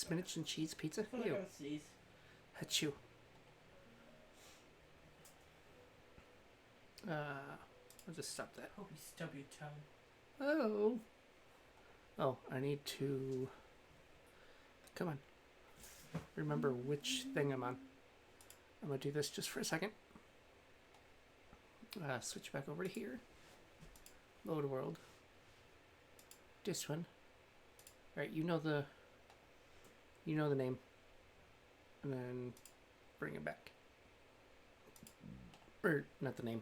spinach and cheese pizza? I feel like Ew. I would sneeze. Achoo. I'll just stop that. Hope you stub your tongue. Oh. Oh, I need to... Come on. Remember which thing I'm on. I'm going to do this just for a second. Switch back over to here. Load world. This one. Alright, you know the name. And then bring it back. Or, not the name.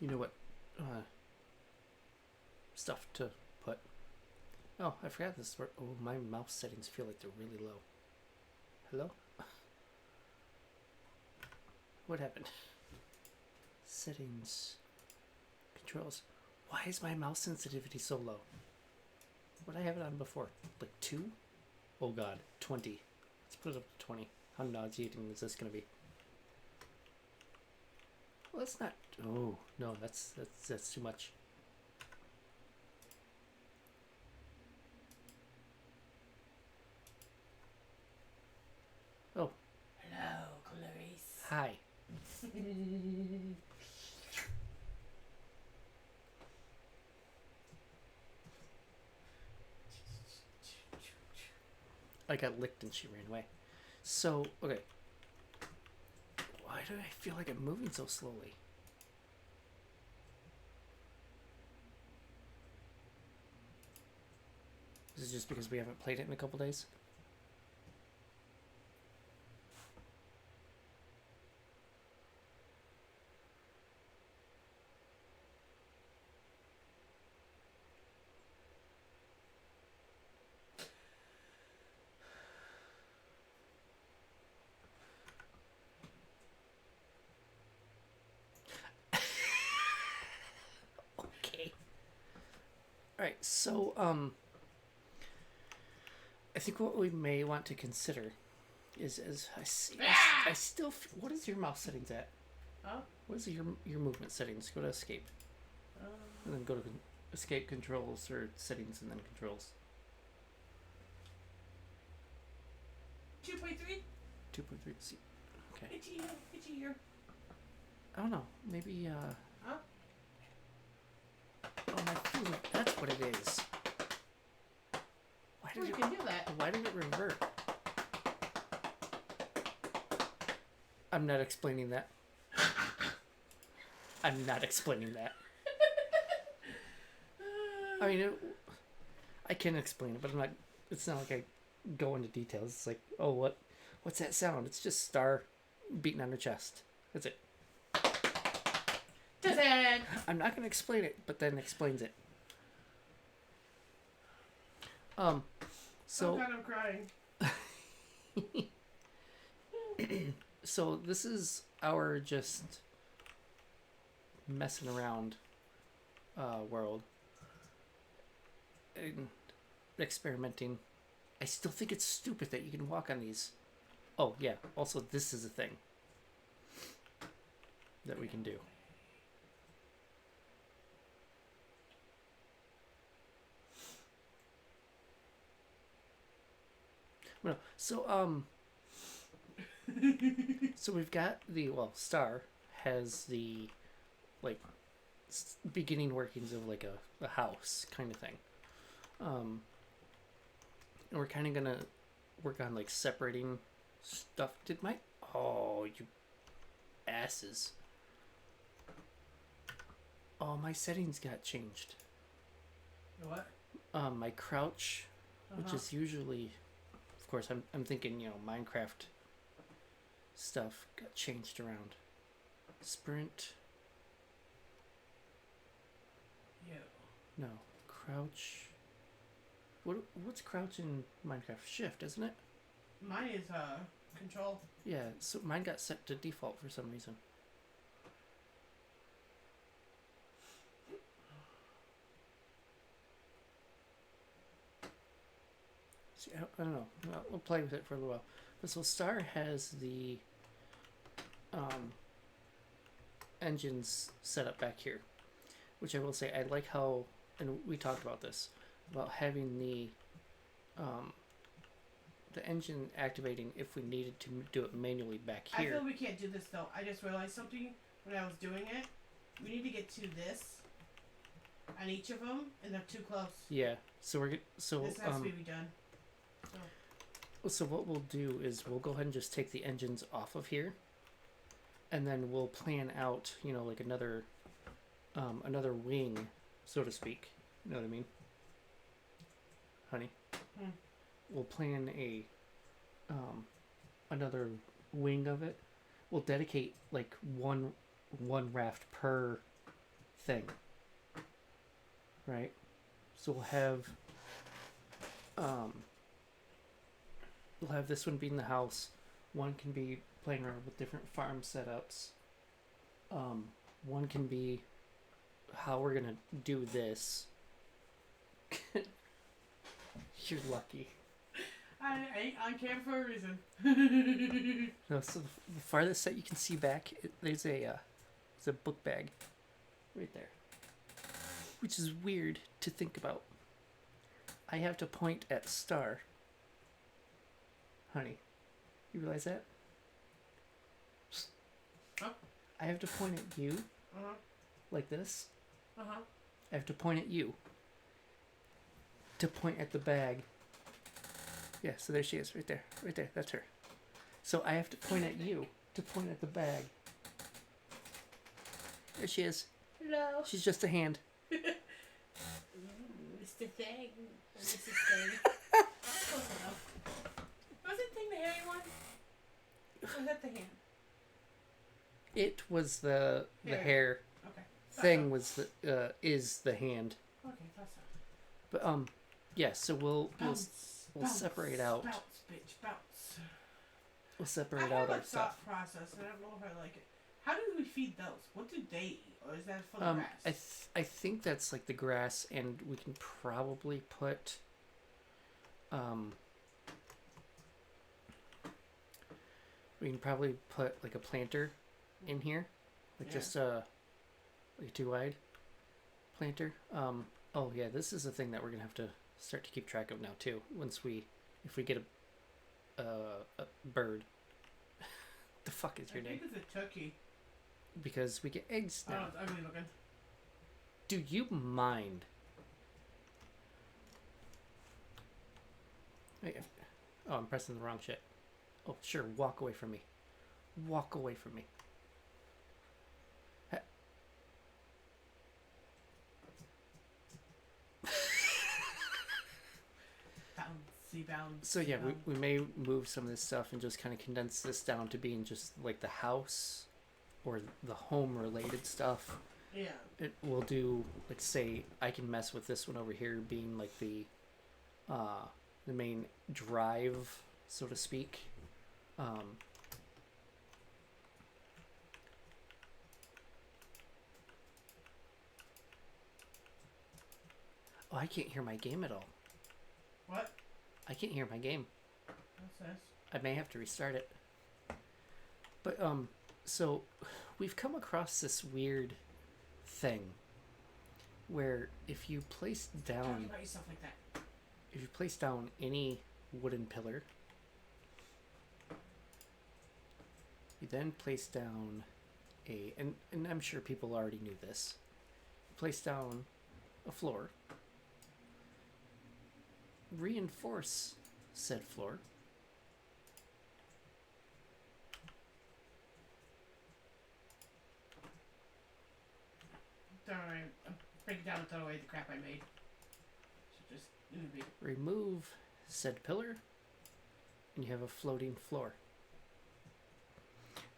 You know what stuff to put. Oh, I forgot this. Oh, my mouse settings feel like they're really low. Hello? What happened? Settings. Controls. Why is my mouse sensitivity so low? What did I have it on before? Like 2? Oh god, 20. Let's put it up to 20. How nauseating is this going to be? Well, that's not... Oh, no, that's too much. Oh. Hello, Clarice. Hi. I got licked and she ran away. So, okay. Why do I feel like I'm moving so slowly? Is it just because we haven't played it in a couple days? Okay. Alright, so, I think what we may want to consider is, as I see, I still, what is your mouse settings at? Huh? What is your movement settings? Go to escape. And then go to escape controls or settings and then controls. 2.3? 2.3. See. Okay. Itchy ear. I don't know. Maybe, Huh? Oh, my finger. That's what it is. Why Oh, did you it, can do that. why did it revert? I'm not explaining that. I'm not explaining that. I mean, I can explain it, but I'm not. It's not like I go into details. It's like, oh, what's that sound? It's just Star beating on her chest. That's it. Doesn't. I'm not gonna explain it, but then explains it. So Oh god, I'm crying. so this is our just messing around world and experimenting. I still think it's stupid that you can walk on these. Oh yeah, also this is a thing that we can do. No, so so we've got the Star has the like beginning workings of like a house kind of thing, and we're kind of gonna work on like separating stuff. Did my you asses! Oh, my settings got changed. What? My crouch, which is usually, of course, I'm thinking, Minecraft stuff got changed around. Sprint. Yeah. No. Crouch. What's crouch in Minecraft? Shift, isn't it? Mine is control. Yeah, so mine got set to default for some reason. See, I don't know. We'll play with it for a little while. But so Star has the engines set up back here, which I will say I like how, and we talked about this, about having the the engine activating if we needed to do it manually back I here. feel we can't do this though. I just realized something when I was doing it. We need to get to this on each of them, and they're too close. Yeah. So we're so This has to be redone. So what we'll do is we'll go ahead and just take the engines off of here, and then we'll plan out, you know, like another wing, so to speak. You know what I mean, honey? Hmm. We'll plan another wing of it. We'll dedicate like one raft per thing. Right? So we'll have this one being the house. One can be playing around with different farm setups. One can be how we're gonna do this. You're lucky. I ain't on cam for a reason. No, so the farthest that you can see back, there's a book bag, right there. Which is weird to think about. I have to point at Star. Honey, you realize that? Huh? I have to point at you, Uh-huh. like this. Uh-huh. I have to point at you. To point at the bag. Yeah, so there she is, right there. Right there, that's her. So I have to point at you to point at the bag. There she is. Hello. She's just a hand. Mr. Thing. Mrs. Thing. Close enough. Wasn't Thing the hairy one? Or was that the hand? It was the Hair. hair. Okay. Thing was the is the hand. Okay, that's not. But yeah, so we'll Bounce, we'll bounce, separate out. Bounce, bitch, bounce. We'll separate I out have our a stuff. thought process, and I don't know if I like it. How do we feed those? What do they eat? Or is that for the grass? I think that's like the grass, and we can probably put like a planter in here, like Yeah. just like a 2-wide planter. Oh yeah, this is a thing that we're gonna have to start to keep track of now too. If we get a bird. The fuck is your I name? think it's a turkey. Because we get eggs Oh, now. it's ugly looking. Do you mind? Wait, oh, I'm pressing the wrong shit. Oh, sure. Walk away from me. Walk away from me. Bouncy, bounce. So yeah, we may move some of this stuff and just kind of condense this down to being just like the house or the home related stuff. Yeah. We'll do, like, say I can mess with this one over here being like the main drive, so to speak. Oh, I can't hear my game at all. What? I can't hear my game. What's this? I may have to restart it. But so we've come across this weird thing where if you place Talk down about yourself like that. any wooden pillar, you then place down and I'm sure people already knew this. Place down a floor. Reinforce said floor. Don't worry. I'll break it down and throw away the crap I made. So just be. Remove said pillar, and you have a floating floor.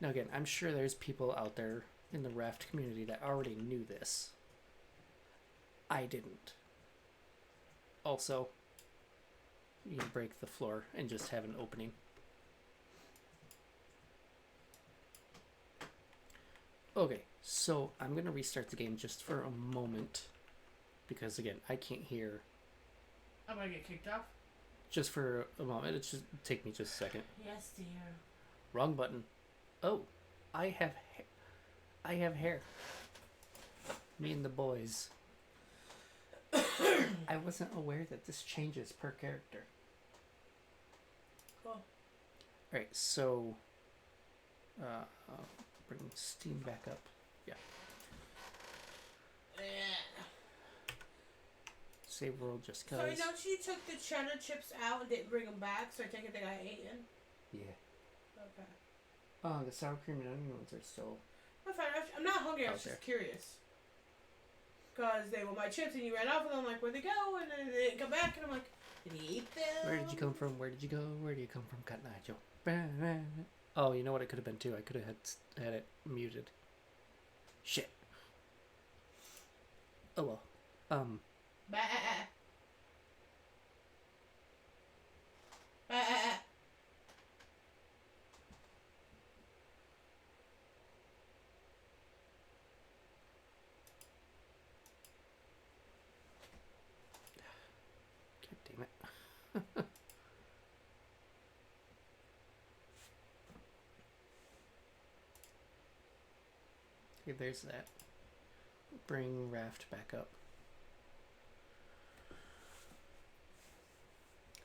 Now again, I'm sure there's people out there in the raft community that already knew this. I didn't. Also, you can break the floor and just have an opening. Okay, so I'm going to restart the game just for a moment. Because again, I can't hear. I'm gonna get kicked off? Just for a moment. It should take me just a second. Yes, dear. Wrong button. Oh, I have hair. Me and the boys. I wasn't aware that this changes per character. All right, so bring Steam back up. Yeah. Save world just cause. Sorry, now she took the cheddar chips out and didn't bring them back, so I take it they got eaten. Yeah. Okay. The sour cream and onion ones are still. I'm fine. I'm not hungry. I was Out there. just curious. Because they were my chips and you ran off with them. I'm like, where'd they go? And then they didn't come back. And I'm like, did he eat them? Where did you come from? Where did you go? Where do you come from, Cotton Eye Joe? Oh, you know what it could have been too? I could have had it muted. Shit. Oh well. Bah. Bah. God damn it. Okay, there's that. Bring Raft back up.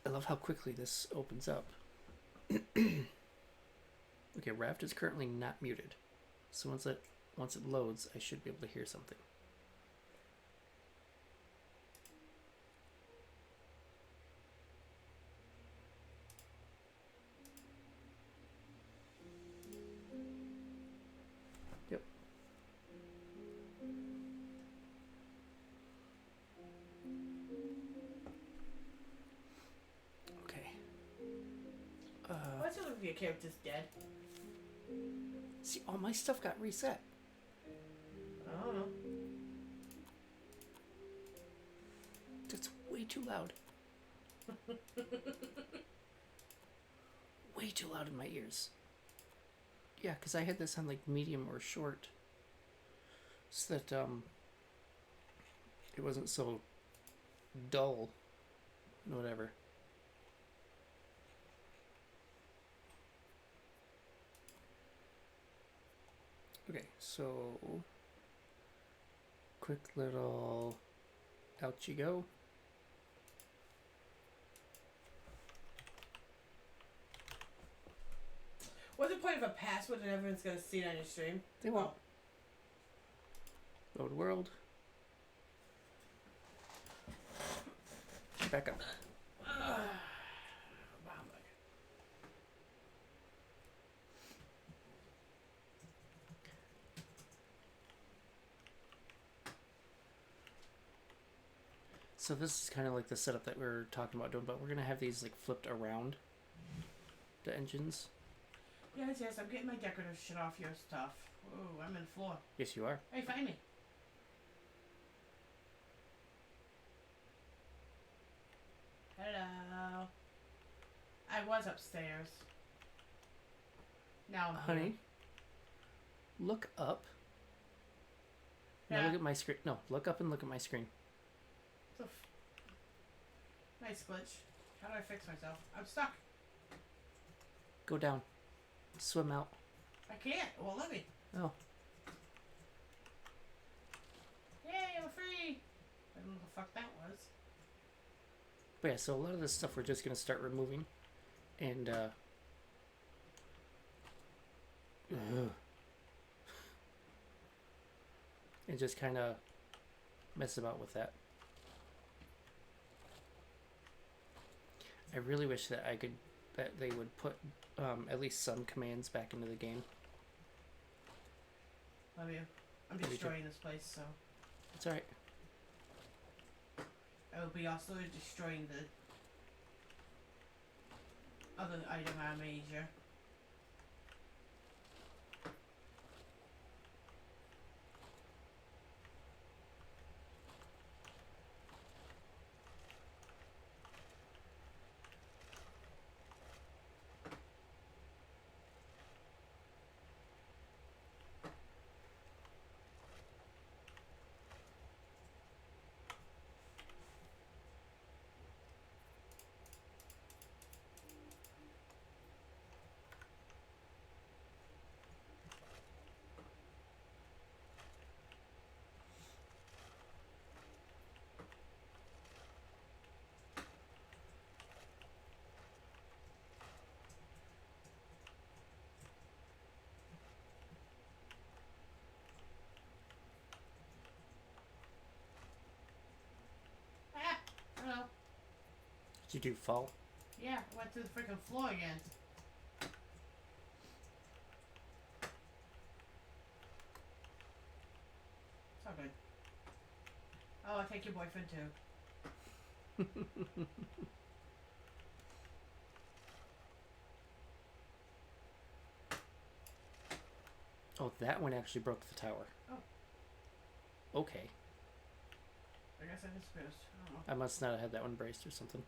I love how quickly this opens up. Okay, Raft is currently not muted. So once it loads, I should be able to hear something. Yep. Okay. Why's it look like your character's dead? See, all my stuff got reset. I don't know. That's way too loud. Way too loud in my ears. Yeah, because I had this on like medium or short. So that it wasn't so dull and whatever. Okay, so quick little out you go. What's the point of a password and everyone's gonna see it on your stream? They won't. Load world. Back up. So this is kind of like the setup that we were talking about doing, but we're gonna have these like flipped around the engines. Yes, I'm getting my decorative shit off your stuff. Ooh, I'm in the floor. Yes, you are. Hey, find me. Hello. I was upstairs. Now I'm Honey, here. look up. Now Yeah. look at my screen. No, look up and look at my screen. Nice glitch. How do I fix myself? I'm stuck. Go down. Swim out. I can't. Well, let me. Oh. Yay, I'm free. I don't know what the fuck that was. But yeah, so a lot of this stuff we're just gonna start removing, and and just kind of mess about with that. I really wish that that they would put at least some commands back into the game. Love you. I'm Love you too. destroying this place, so It's alright. I will be also destroying the other item I made here. Did you fall? Yeah, I went through the freaking floor again. It's all good. Oh, I'll take your boyfriend too. Oh, that one actually broke the tower. Oh. Okay. I guess I just missed. I don't know. I must not have had that one braced or something.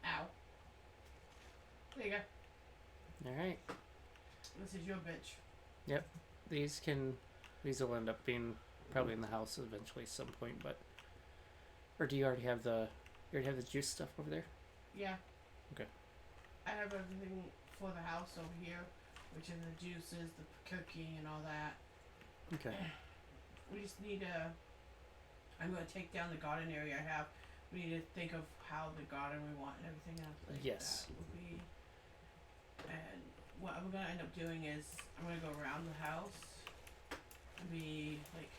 Ow. There you go. Alright. This is your bitch. These will end up being probably in the house eventually at some point, but... Or do you already have the juice stuff over there? Yeah. Okay. I have everything for the house over here, which is the juices, the cooking, and all that. Okay. We just need to. I'm going to take down the garden area I have. We need to think of how the garden we want and everything else like Yes. that will be. And what I'm going to end up doing is I'm going to go around the house and be like.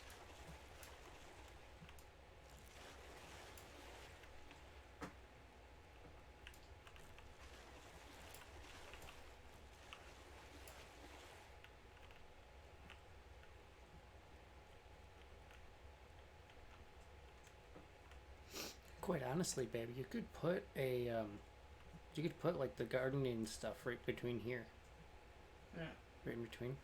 Quite honestly, baby, you could put like the gardening stuff right between here. Yeah. Right in between.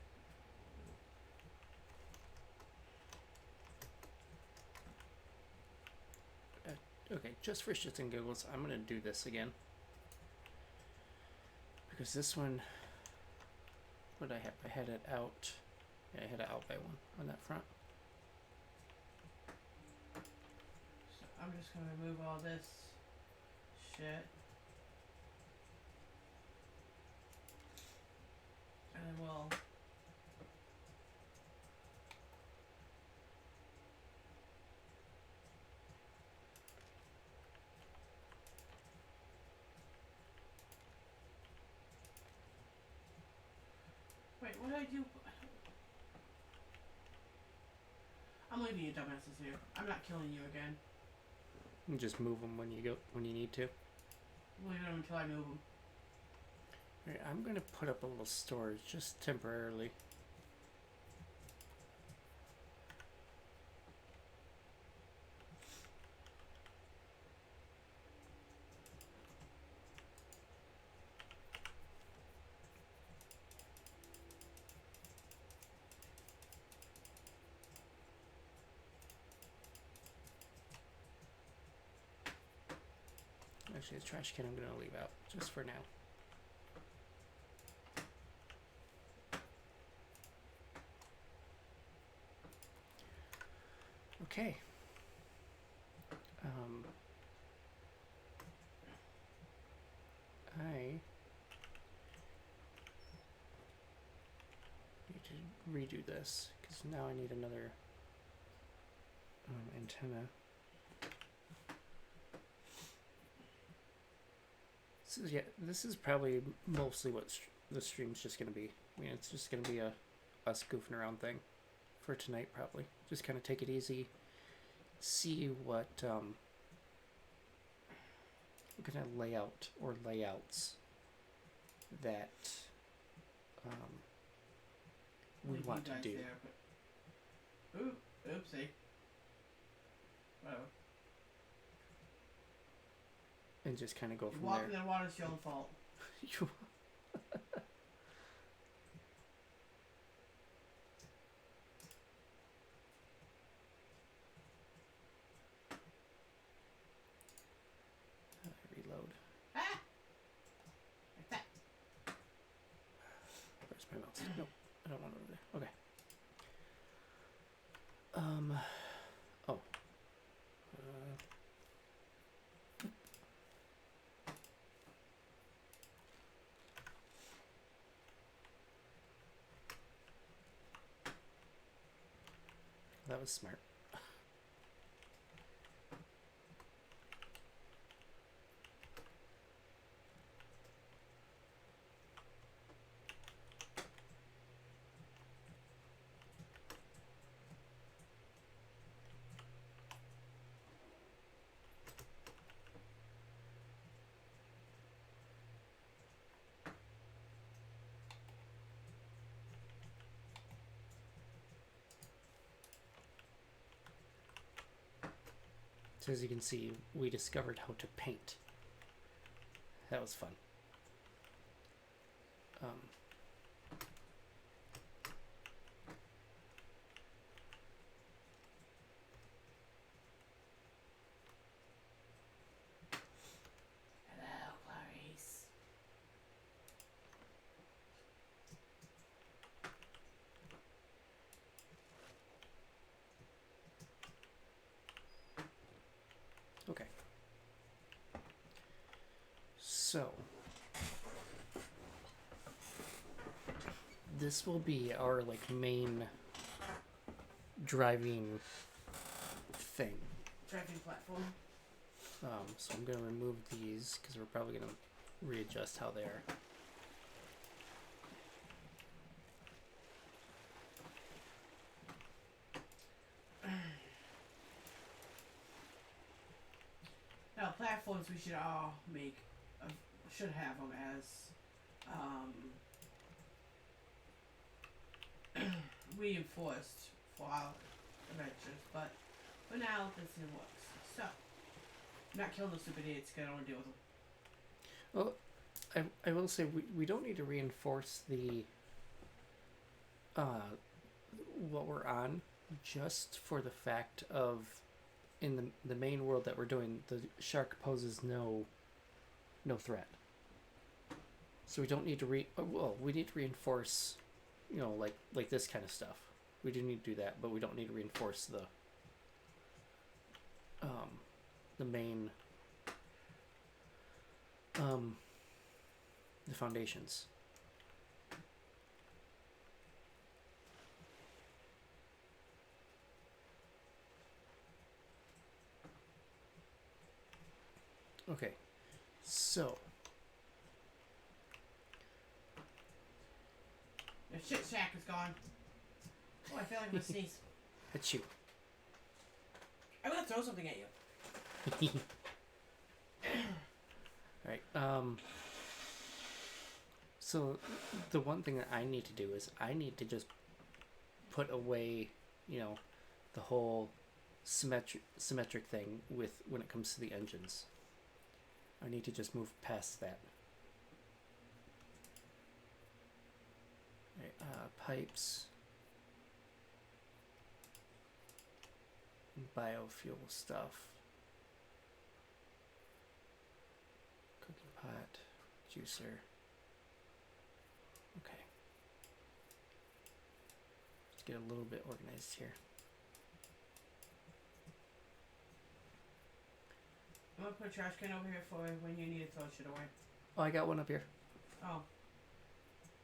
Okay, just for shits and giggles, I'm gonna do this again. Because this one, what did I have? I had it out. Yeah, I had it out by one on that front. So I'm just going to remove all this shit. And then we'll. Wait, what did I do? I'm leaving you dumbasses here. I'm not killing you again. You just move them when you need to. Leave them until I move them. Alright, I'm gonna put up a little storage just temporarily. Actually, the trash can I'm gonna leave out just for now. Okay. I need to redo this because now I need another antenna. So yeah, this is probably mostly what the stream's just gonna be. I mean, it's just gonna be us goofing around thing for tonight, probably. Just kind of take it easy, see what kind of layout or layouts that we Leave want you to guys do. there, but... Ooh, oopsie. Whatever. And just kind of go You're from walking there. in the water, it's your own fault. You- Reload. Ah! Like that. Where's my mouse? Nope, I don't want it over there. Okay. Oh. That was smart. So as you can see, we discovered how to paint. That was fun. Hello, Clarice. Okay. So this will be our like main driving thing. Driving platform. So I'm gonna remove these because we're probably gonna readjust how they are. Now, platforms we should all make, should have them as reinforced for our adventures, but for now, this works. So, I'm not killing the stupid idiots because I don't want to deal with them. Well, I will say we don't need to reinforce the what we're on, just for the fact of in the main world that we're doing, the shark poses no threat. So we don't need to we need to reinforce, you know, like this kind of stuff. We do need to do that, but we don't need to reinforce the main the foundations. Okay, so The shit shack is gone. Oh, I feel like I'm gonna sneeze. that's you. I'm gonna throw something at you. Right. So the one thing that I need to do is I need to just put away, you know, the whole symmetric thing with when it comes to the engines. I need to just move past that. Right, pipes. Biofuel stuff. Cooking pot. Juicer. Okay. Let's get a little bit organized here. I'm gonna put a trash can over here for when you need to throw shit away. Oh, I got one up here. Oh.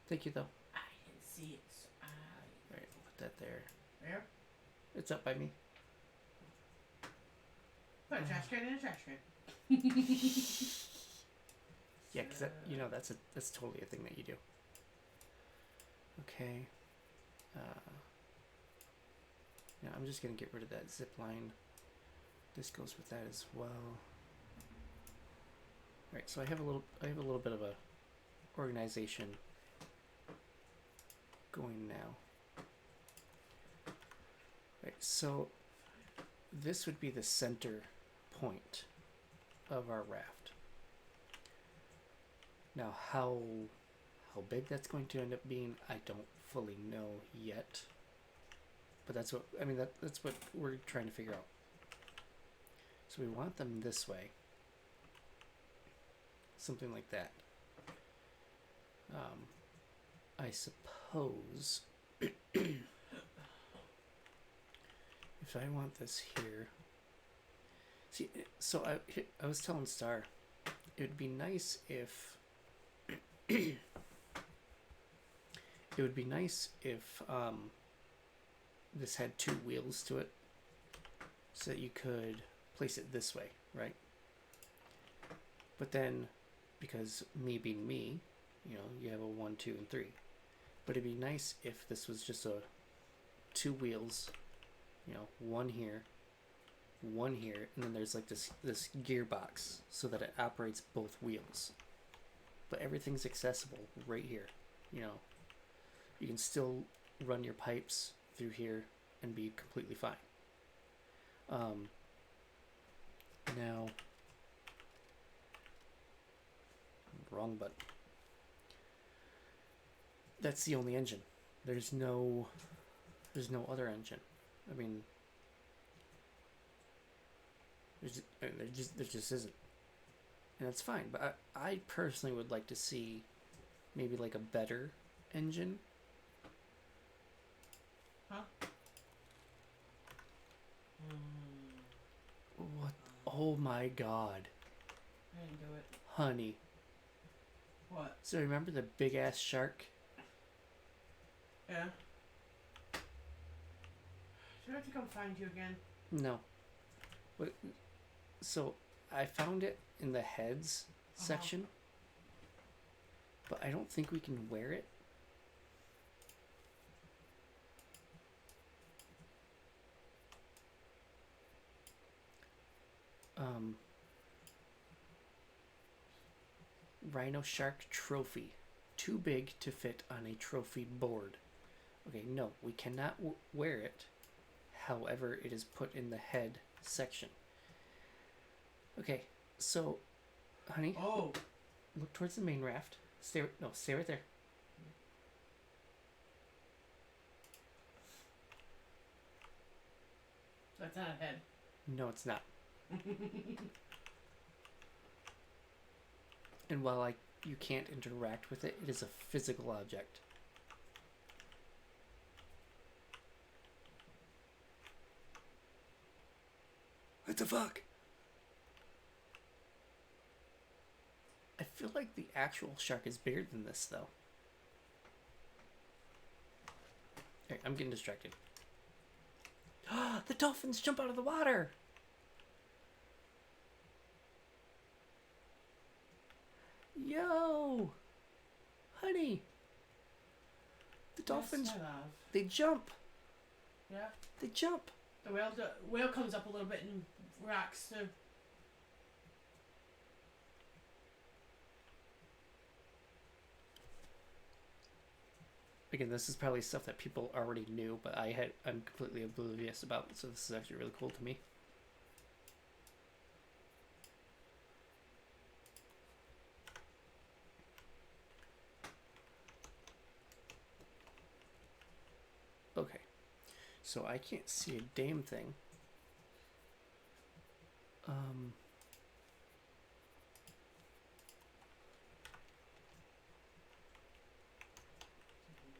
Thank you, though. I didn't see it, so Alright, put that there. Where? It's up by me. Put a trash can in a trash can. Yeah, because that's totally a thing that you do. Okay. Yeah, I'm just gonna get rid of that zip line. This goes with that as well. Right, so I have a little bit of a organization going now. Right, so this would be the center point of our raft. Now, how big that's going to end up being, I don't fully know yet. But that's what that's what we're trying to figure out. So we want them this way. Something like that. I suppose if I want this here. See, so I was telling Star, it would be nice if it would be nice if this had two wheels to it, so that you could place it this way, right? But then, because me being me, you know, you have a 1, 2, and 3. But it'd be nice if this was just a two wheels, you know, one here, and then there's like this gearbox so that it operates both wheels. But everything's accessible right here, you know. You can still run your pipes through here and be completely fine. Now, wrong button. That's the only engine. There's no other engine. I mean, there just isn't, and that's fine. But I personally would like to see maybe like a better engine. Huh? What? Oh my God, I didn't do it. honey. What? So remember the big ass shark? Yeah. Do I have to come find you again? No. But, so I found it in the heads section, but I don't think we can wear it. Rhino Shark Trophy. Too big to fit on a trophy board. Okay, no, we cannot wear it. However, it is put in the head section. Okay, so, honey, Oh. look towards the main raft. Stay right there. That's not a head. No, it's not. And while you can't interact with it, it is a physical object. What the fuck? I feel like the actual shark is bigger than this, though. Okay, I'm getting distracted. The dolphins jump out of the water! Yo! Honey! The dolphins, Yes, I love. they jump! Yeah. They jump! The whale comes up a little bit and rocks too. Again, this is probably stuff that people already knew, but I'm completely oblivious about, so this is actually really cool to me. Okay, so I can't see a damn thing.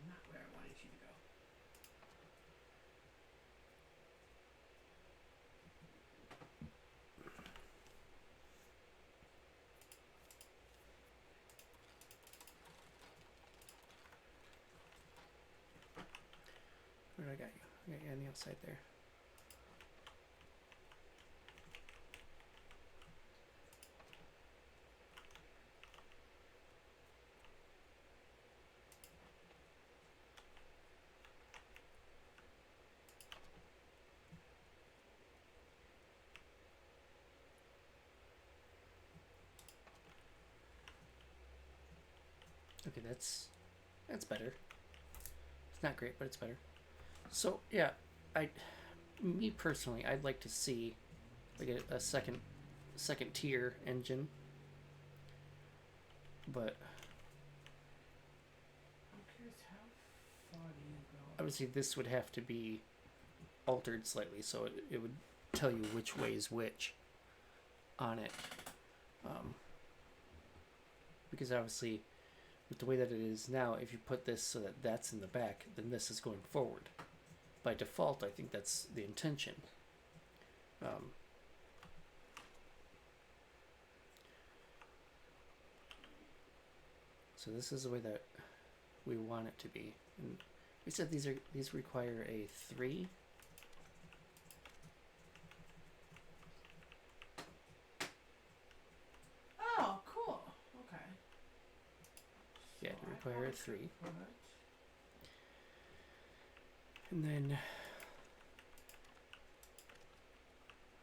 Not where I wanted you to go. Where did I got you? I got you on the outside there. Okay, that's better. It's not great, but it's better. So yeah, me personally, I'd like to see like a second tier engine, but I'm curious, how far do you go? obviously this would have to be altered slightly, so it would tell you which way is which on it, because obviously with the way that it is now, if you put this so that that's in the back, then this is going forward. By default, I think that's the intention. So this is the way that we want it to be. And we said these require a 3. Oh, cool. Okay. Yeah, So they I require a probably 3. could put- And then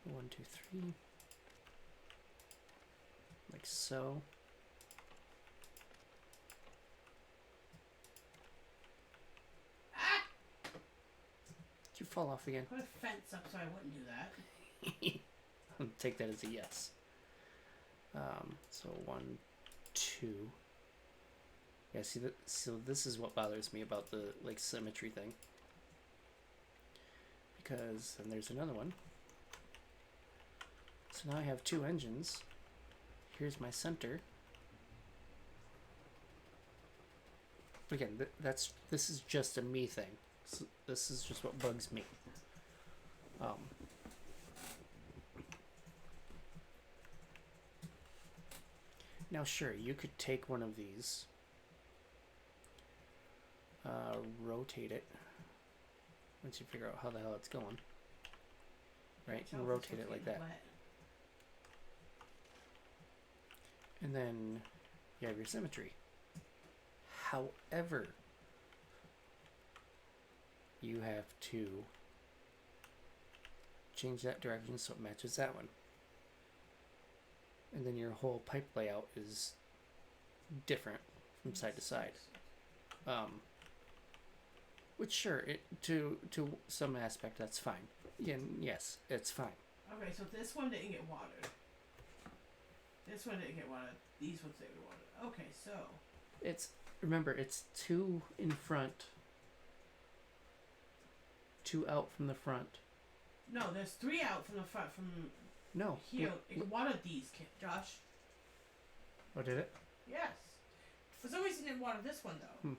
1, 2, 3, like so. Ah! Did you fall off again? Put a fence up so I wouldn't do that. take that as a yes. So 1, 2. Yeah, see that. So this is what bothers me about the like symmetry thing. Because then there's another one. So now I have 2 engines. Here's my center. Again, this is just a me thing. So this is just what bugs me. Now, sure, you could take one of these, rotate it. Once you figure out how the hell it's going, right? And rotate it like that. And then you have your symmetry. However, you have to change that direction so it matches that one. And then your whole pipe layout is different from side to side. Which sure, to some aspect that's fine. Yeah, yes, it's fine. Okay, so this one didn't get watered. This one didn't get watered. These ones didn't get watered. Okay, so remember it's 2 in front, 2 out from the front. No, there's 3 out from the front from No. here. It watered these, Josh. Oh, did it? Yes. For some reason, it didn't water this one though.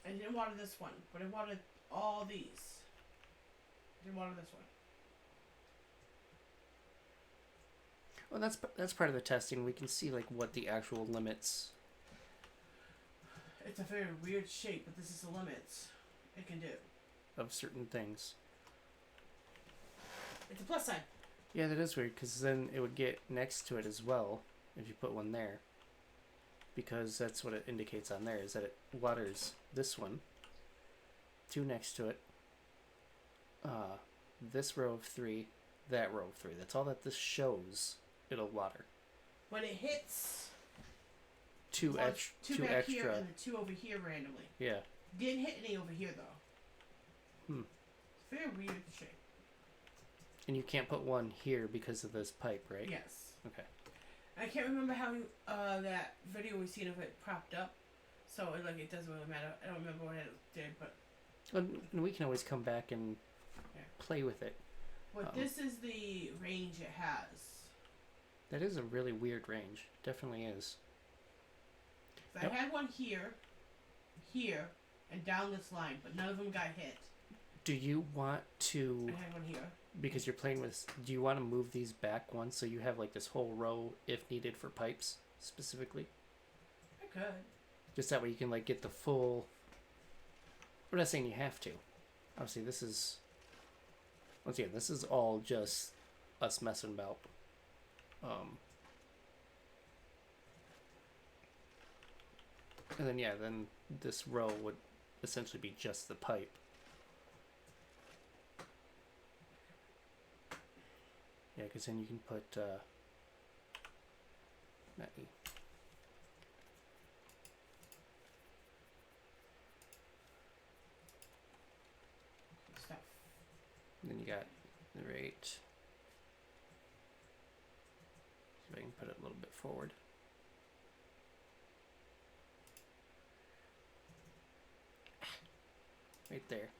It didn't water this one, but it watered all these. It didn't water this one. Well, that's part of the testing. We can see like what the actual limits. It's a very weird shape, but this is the limits it can do Of certain things. It's a plus sign. Yeah, that is weird, because then it would get next to it as well if you put one there. Because that's what it indicates on there, is that it waters this one, 2 next to it, this row of 3, that row of 3. That's all that this shows it'll water. When it hits 2 2 back extra. here and the 2 over here randomly. Yeah. Didn't hit any over here though. It's very weird shape. And you can't put one here because of this pipe, right? Yes. Okay. I can't remember how that video we seen of it propped up, so it doesn't really matter. I don't remember what it did, but. And we can always come back and play with it. But this is the range it has. That is a really weird range. Definitely is. So I had one here, and down this line, but none of them got hit. Do you want to? I had one here. Because you're playing with. Do you want to move these back one so you have like this whole row if needed for pipes specifically? I could. Just that way you can like get the full. We're not saying you have to. Obviously, this is. Once again, this is all just us messing about. And then then this row would essentially be just the pipe. Yeah, because then you can put Stuff. then you got the rate. See if I can put it a little bit forward. Right there.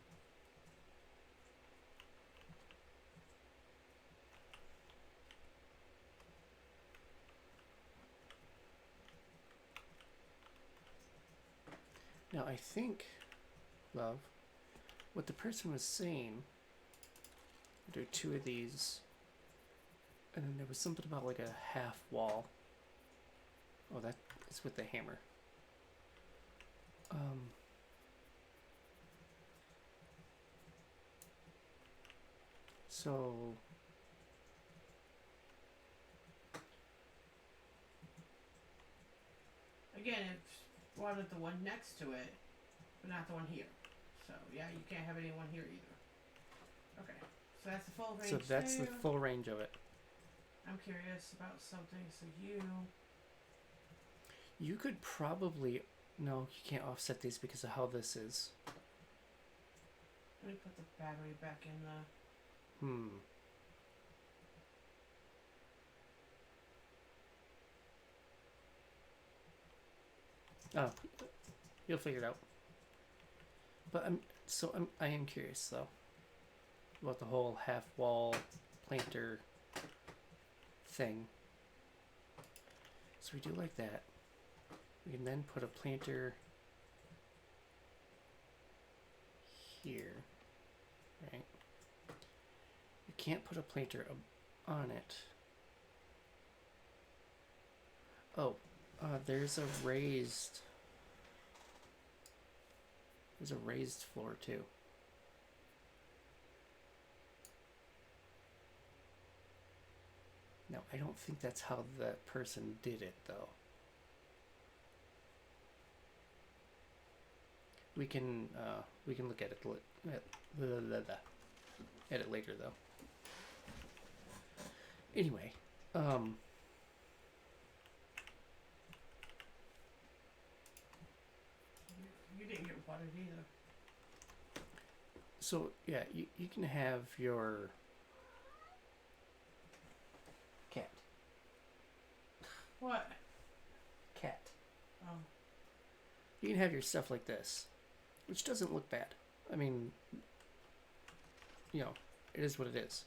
Now I think, love, what the person was saying, there are 2 of these, and then there was something about like a half wall. Oh, that is with the hammer. So again, it's wanted the one next to it, but not the one here. So yeah, you can't have anyone here either. Okay, so that's the full range. So that's there. the full range of it. I'm curious about something. So you could probably no, you can't offset these because of how this is. Let me put the battery back in the. Oh, you'll figure it out. But I am curious though about the whole half wall planter thing. So we do like that. We can then put a planter here, right? You can't put a planter on it. Oh, there's a raised floor too. Now, I don't think that's how that person did it, though. We can look at it later, though. Anyway, You didn't get watered either. so yeah, you can have your cat. What? Cat. Oh. You can have your stuff like this, which doesn't look bad. I mean, you know, it is what it is.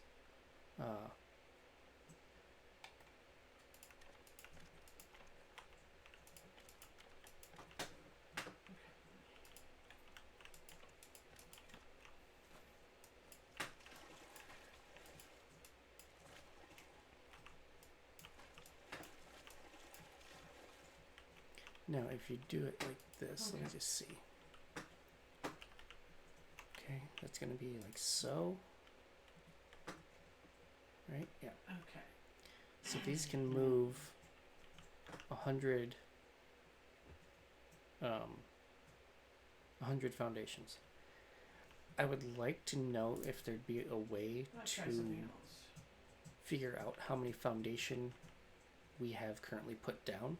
Now, if you do it like this, let me just see. Okay, that's going to be like so. Right? Yeah. Okay. So these can move 100 foundations. I would like to know if there'd be a way Let's to try something else. figure out how many foundation we have currently put down.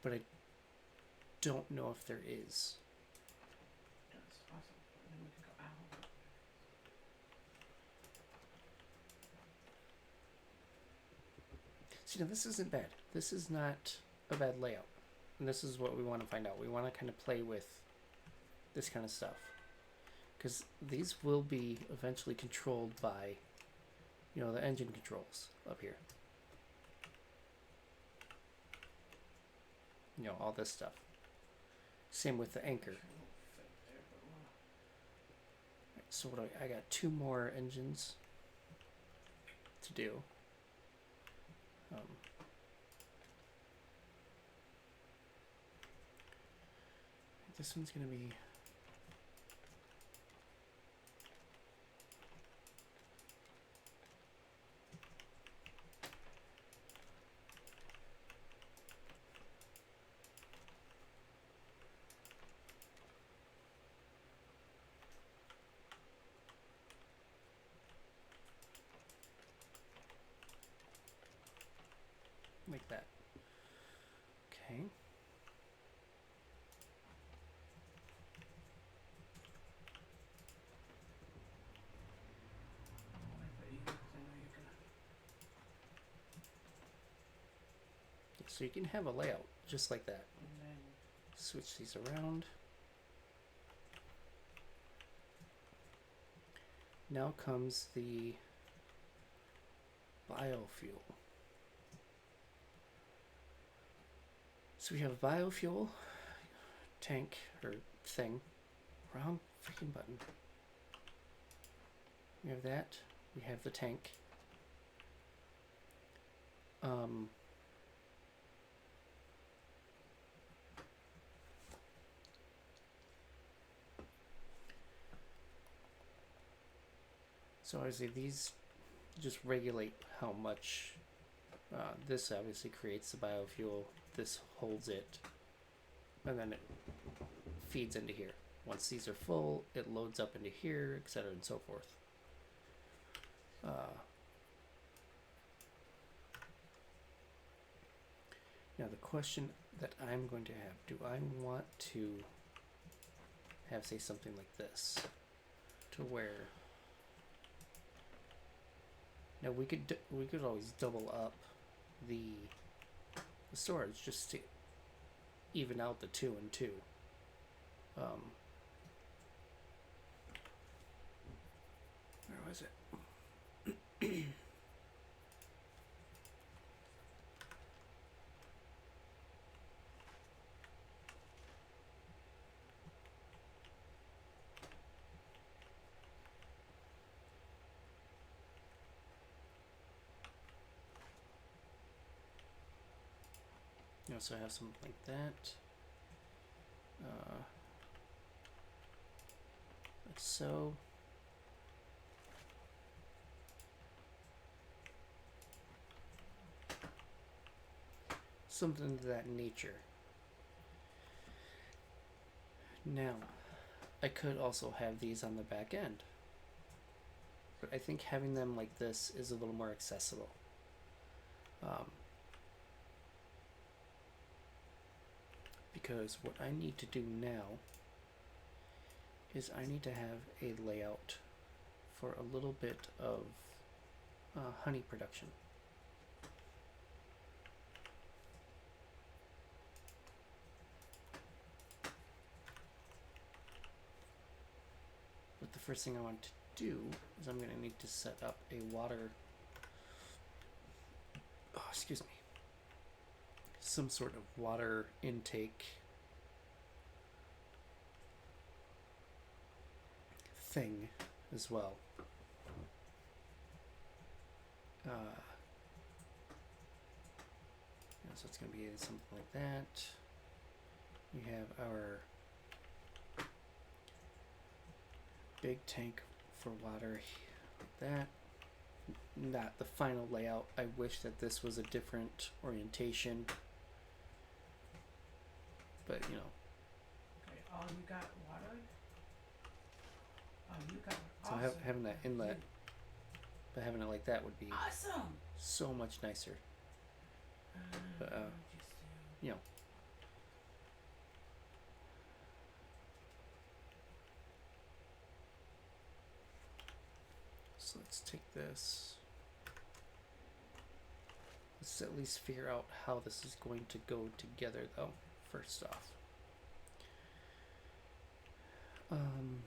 But I don't know if there is. That's awesome. And then we can go out. See, now this isn't bad. This is not a bad layout. And this is what we want to find out. We want to kind of play with this kind of stuff. Because these will be eventually controlled by, you know, the engine controls up here. You know, all this stuff. Same with the anchor. So what I got 2 more engines to do. This one's gonna be like that. Okay. So you can have a layout just like that. And then Switch these around. Now comes the biofuel. So we have a biofuel tank or thing. Wrong freaking button. We have that. We have the tank. So obviously these just regulate how much. This obviously creates the biofuel. This holds it, and then it feeds into here. Once these are full, it loads up into here, etc., and so forth. Now the question that I'm going to have: do I want to have, say, something like this, to where? Now we could always double up the the storage just to even out the 2 and 2. Where was it? You also have something like that. Like so. Something of that nature. Now, I could also have these on the back end. But I think having them like this is a little more accessible. Because what I need to do now is I need to have a layout for a little bit of honey production. But the first thing I want to do is I'm going to need to set up a water, some sort of water intake thing as well. So it's going to be something like that. We have our big tank for water like that. Not the final layout. I wish that this was a different orientation. But, you know. Okay, all you got water? Oh, you got So awesome. having that inlet, but having it like that would be awesome. so much nicer. But, you know. So let's take this. Let's at least figure out how this is going to go together, though, first off. Wrong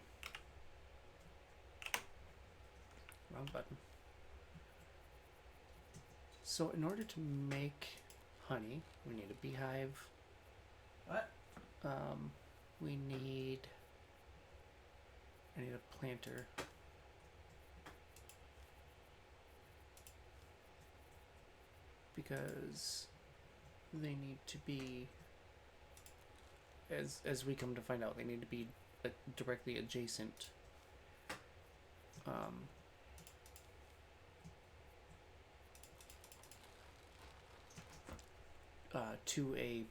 button. So in order to make honey, we need a beehive. What? I need a planter. Because they need to be, as we come to find out, they need to be directly adjacent to a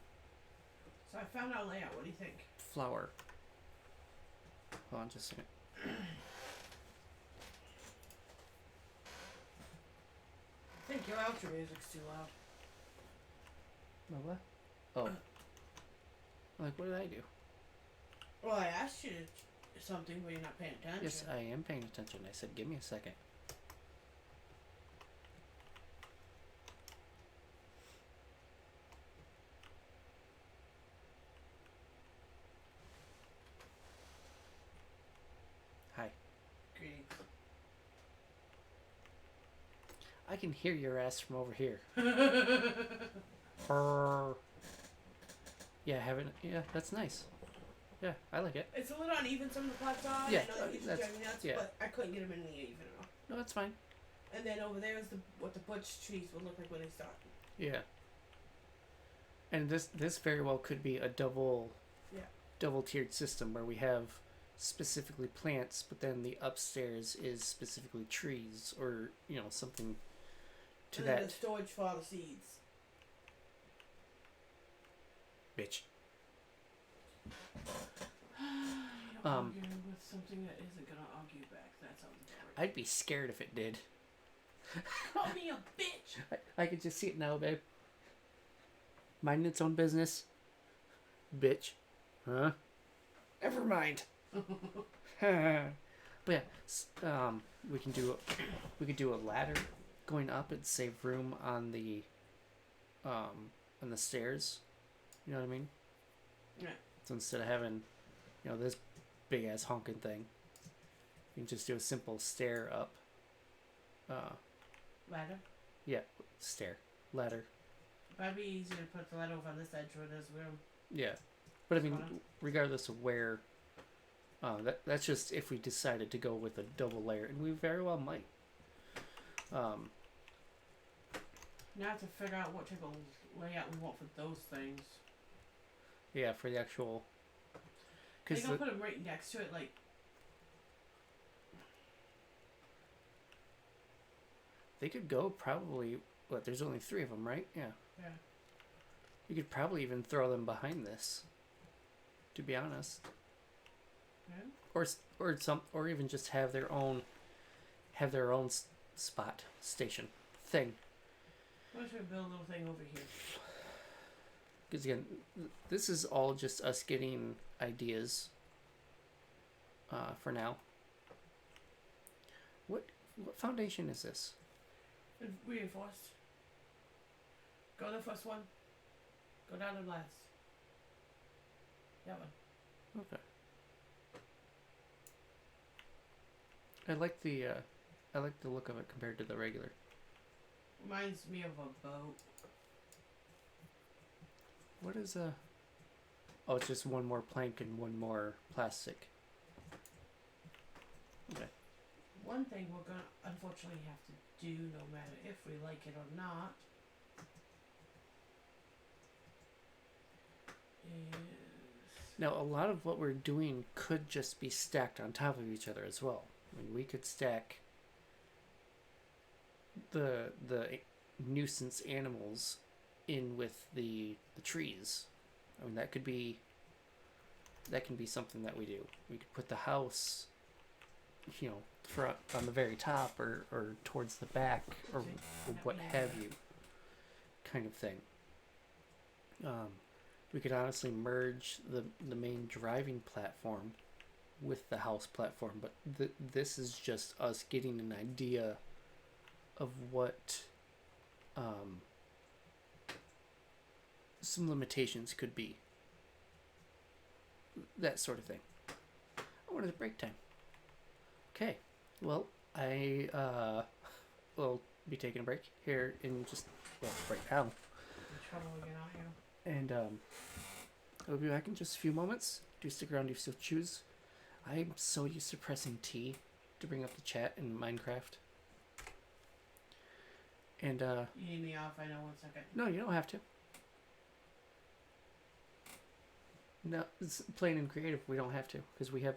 So I found our layout. What do you think? flower. Hold on just a second. I think your outro music's too loud. My what? Oh. Like, what did I do? Well, I asked you something, but you're not paying attention. Yes, I am paying attention. I said, give me a second. Hi. Greetings. I can hear your ass from over here. Yeah, yeah, that's nice. Yeah, I like it. It's a little uneven, some of the pots are. Yeah, I know that used to drive me nuts, yeah. but I couldn't get them in the even enough. No, that's fine. And then over there is what the butch trees would look like when they start. Yeah. And this very well could be a double tiered system where we have specifically plants, but then the upstairs is specifically trees or, you know, something to and that. then the storage for all the seeds. Bitch. Arguing with something that isn't gonna argue back. That sounds about right. I'd be scared if it did. Call me a bitch. I could just see it now, babe. Minding its own business. Bitch. Huh? Never mind. But yeah, we can do a ladder going up and save room on the on the stairs. You know what I mean? Yeah. So instead of having, this big ass honking thing, you can just do a simple stair up. Ladder? Yeah, stair. Ladder. That'd be easier to put the ladder over on this edge where there's room. Yeah. But I mean, Corner. regardless of where, that's just if we decided to go with a double layer, and we very well might. Now I have to figure out what type of layout we want for those things. Yeah, for the actual. They gonna put them right next to it, like. They could go probably. What? There's only 3 of them, right? Yeah. Yeah. You could probably even throw them behind this. To be honest. Yeah. Or even just have their own. Spot station thing. Why don't we build a little thing over here? Because again, this is all just us getting ideas. For now. What foundation is this? Reinforced. Go to the first one. Go down to the last. That one. Okay. I like the look of it compared to the regular. Reminds me of a boat. What is a? Oh, it's just one more plank and one more plastic. Okay. One thing we're gonna unfortunately have to do, no matter if we like it or not, is Now, a lot of what we're doing could just be stacked on top of each other as well. I mean, we could stack the nuisance animals in with the trees. I mean, that can be something that we do. We could put the house, front on the very top or towards the back or what have you, kind of thing. We could honestly merge the main driving platform with the house platform, but this is just us getting an idea of what some limitations could be. That sort of thing. Oh, it's break time. Okay. Well, I will be taking a break here in just right now. in trouble again out here. And I'll be back in just a few moments. Do stick around if you still choose. I'm so used to pressing T to bring up the chat in Minecraft. And You need me off, I know, 1 second. no, you don't have to. No, it's plain and creative. We don't have to because we have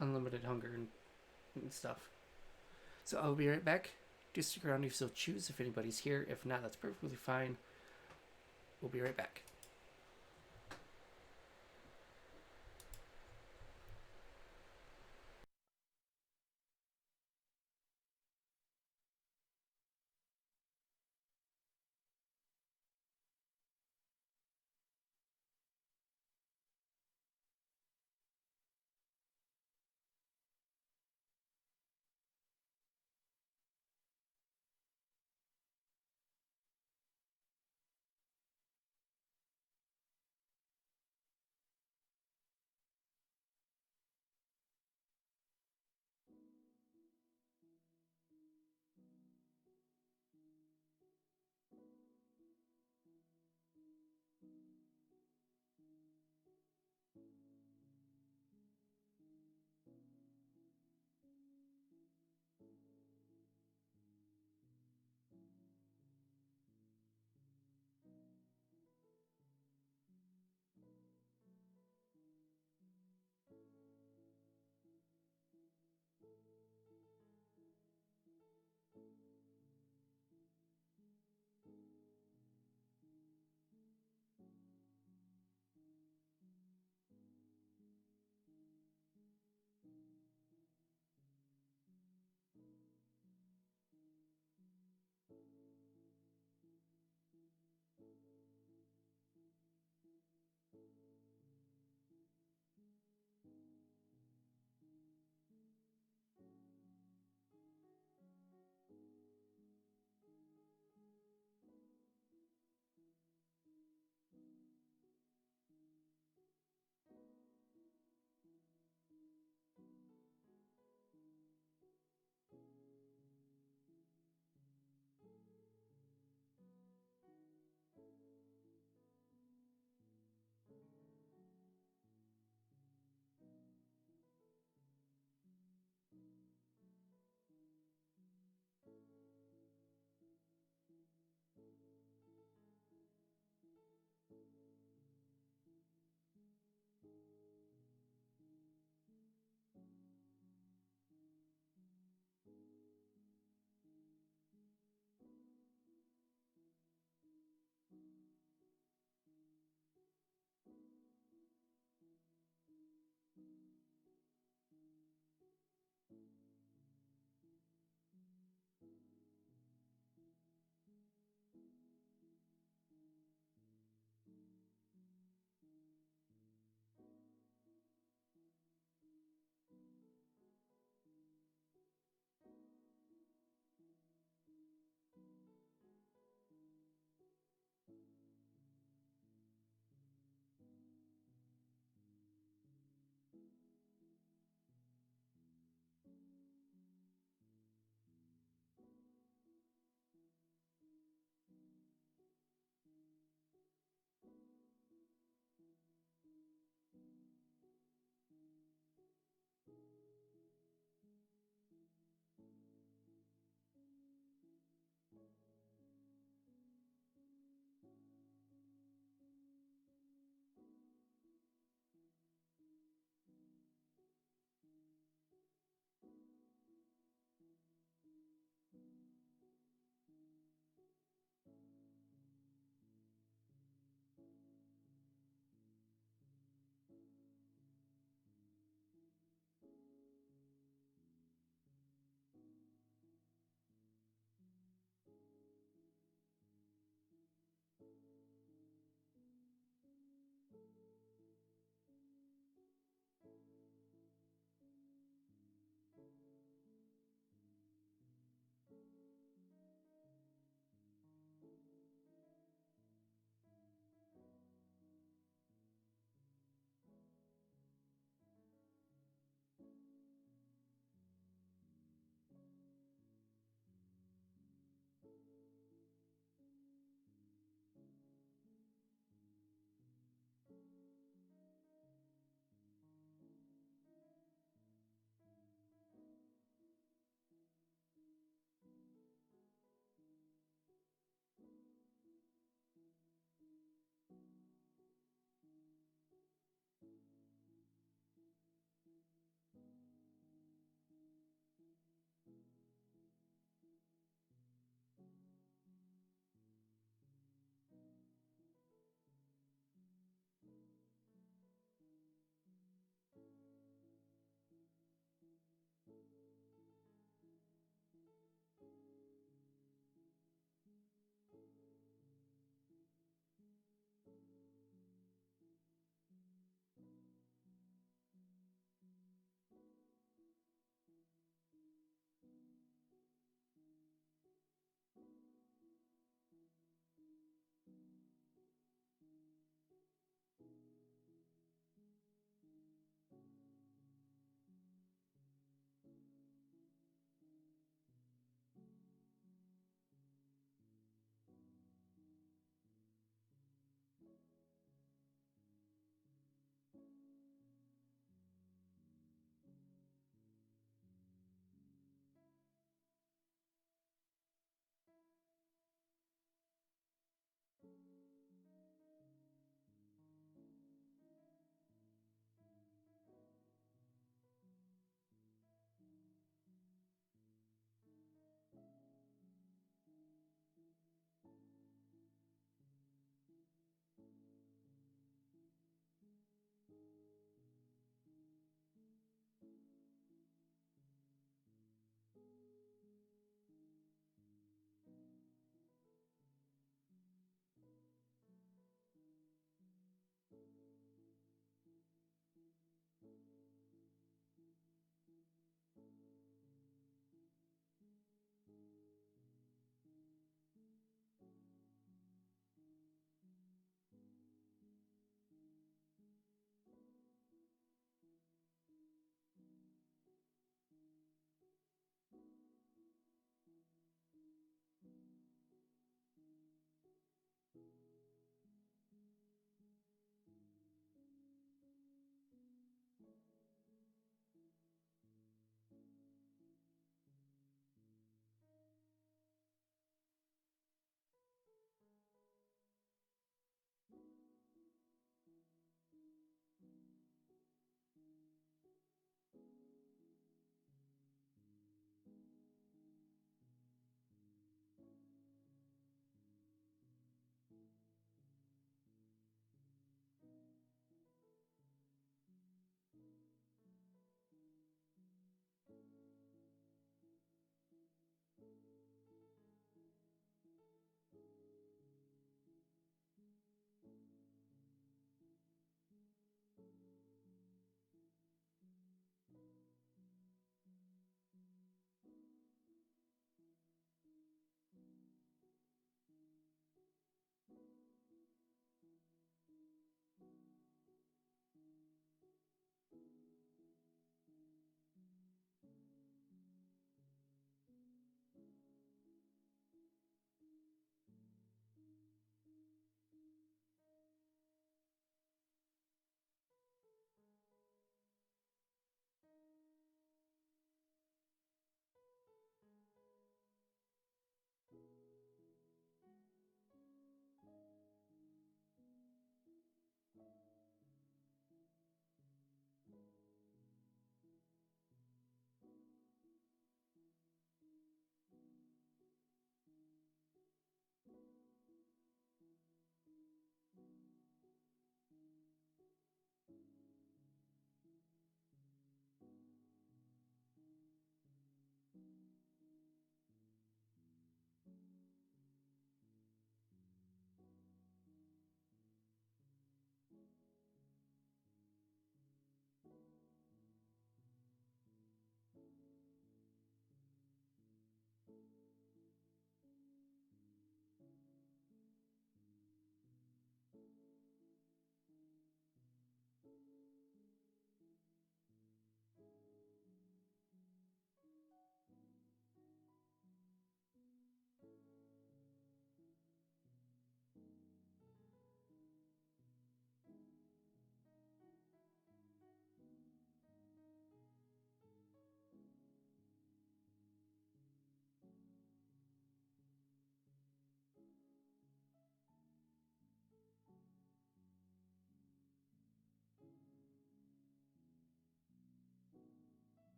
unlimited hunger and stuff. So I'll be right back. Do stick around if you still choose. If anybody's here, if not, that's perfectly fine. We'll be right back.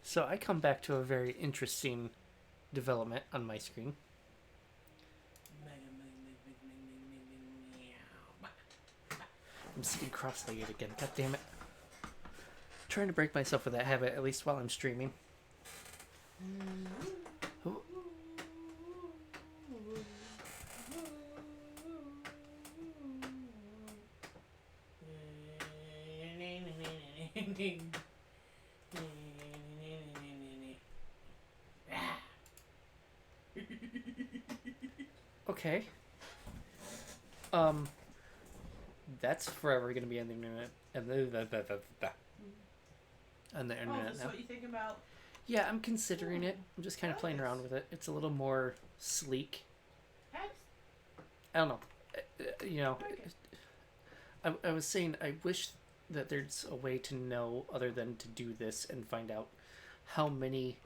So I come back to a very interesting development on my screen. I'm sitting cross-legged again. God damn it. Trying to break myself of that habit, at least while I'm streaming. Oh. Okay. That's forever gonna be on the internet. On the internet that's now. what you think about. Yeah, I'm considering it. I'm just kind of playing around with it. It's a little more sleek. I don't know. You know, I was saying I wish that there's a way to know other than to do this and find out how many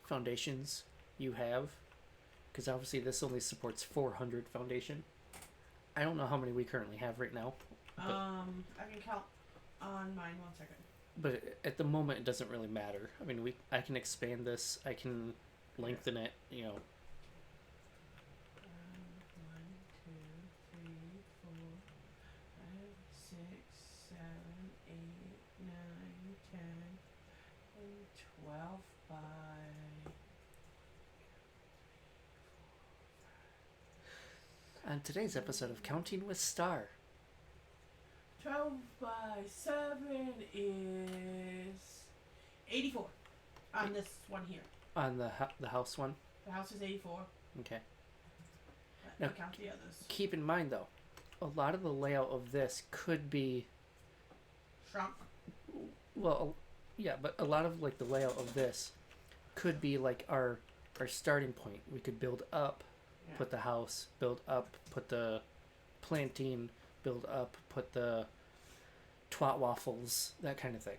foundations you have, because obviously this only supports 400 foundation. I don't know how many we currently have right now. I can count on mine 1 second. But at the moment, it doesn't really matter. I mean, I can expand this. I can lengthen it. You know. 1, 2, 3, 4, 5, 6, 7, 8, 9, 10, 12 by. On today's episode of Counting with Star. 12 by 7 is 84 on this one here. On the house one? The house is 84. Okay. Now, Now, count the others. keep in mind, though, a lot of the layout of this could be... Shrunk. Well, yeah, but a lot of, like, the layout of this could be, like, our starting point. We could build up, put the house, build up, put the planting, build up, put the twat waffles, that kind of thing.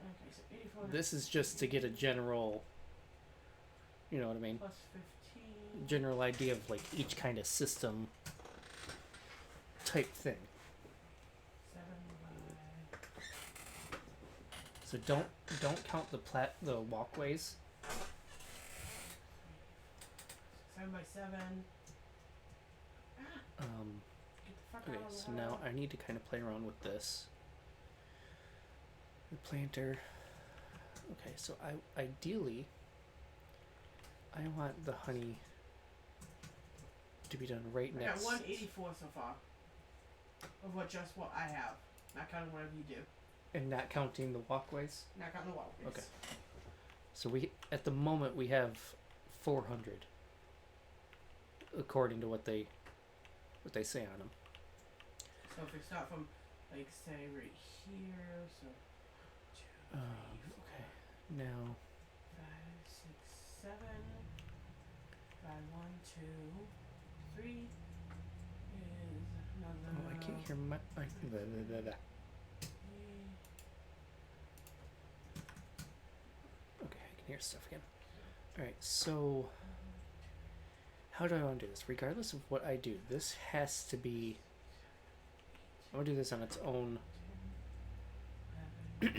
Okay, so 84. This is just to get a general, you know what I mean? Plus 15. General idea of like each kind of system type thing. 7 by. So don't count the walkways. 7 by 7. Get the fuck Okay, out of the so way. now I need to kind of play around with this. The planter. Okay, so ideally I want the honey to be done right I next. got 184 so far. Of what I have. Not counting whatever you do. And not counting the walkways. Not counting the walkways. Okay. So at the moment we have 400, according to what they say on them. So if we start from, like, say right here, so 2, 3, 4, Okay. Now 5, 6, 7. By 1, 2, 3 is another. I can't hear my. Okay, I can hear stuff again. Alright, so how do I want to do this? Regardless of what I do, this has to be. I want to do this on its own. What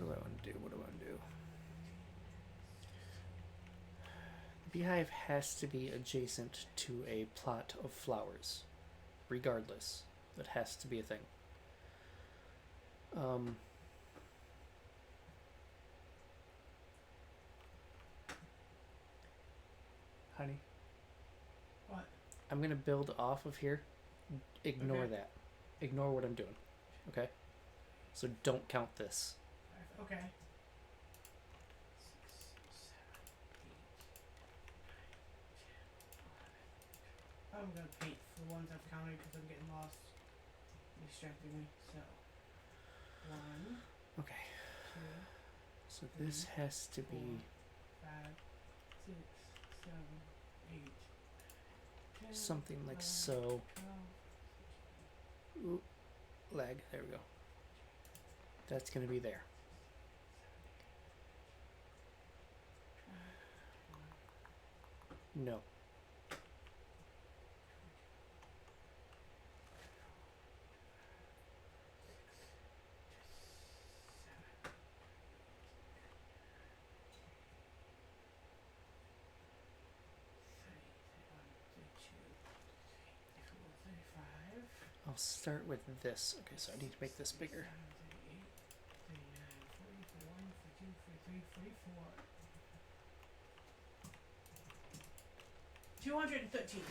do I want to do? The beehive has to be adjacent to a plot of flowers. Regardless. That has to be a thing. Honey? What? I'm going to build off of here. Ignore Okay. that. Ignore what I'm doing. Okay? So don't count this. Okay. 6, 7, 8, 9, 10, 11. I'm gonna paint for the ones I've counted because I'm getting lost. Distracting me. So 1, Okay. 2, So this has to be 5, 6, 7, 8, 10, something like 11, so. 12. Oop, lag. There we go. That's going to be there. No. I'll start with this. Okay, so I need to make this bigger. 213.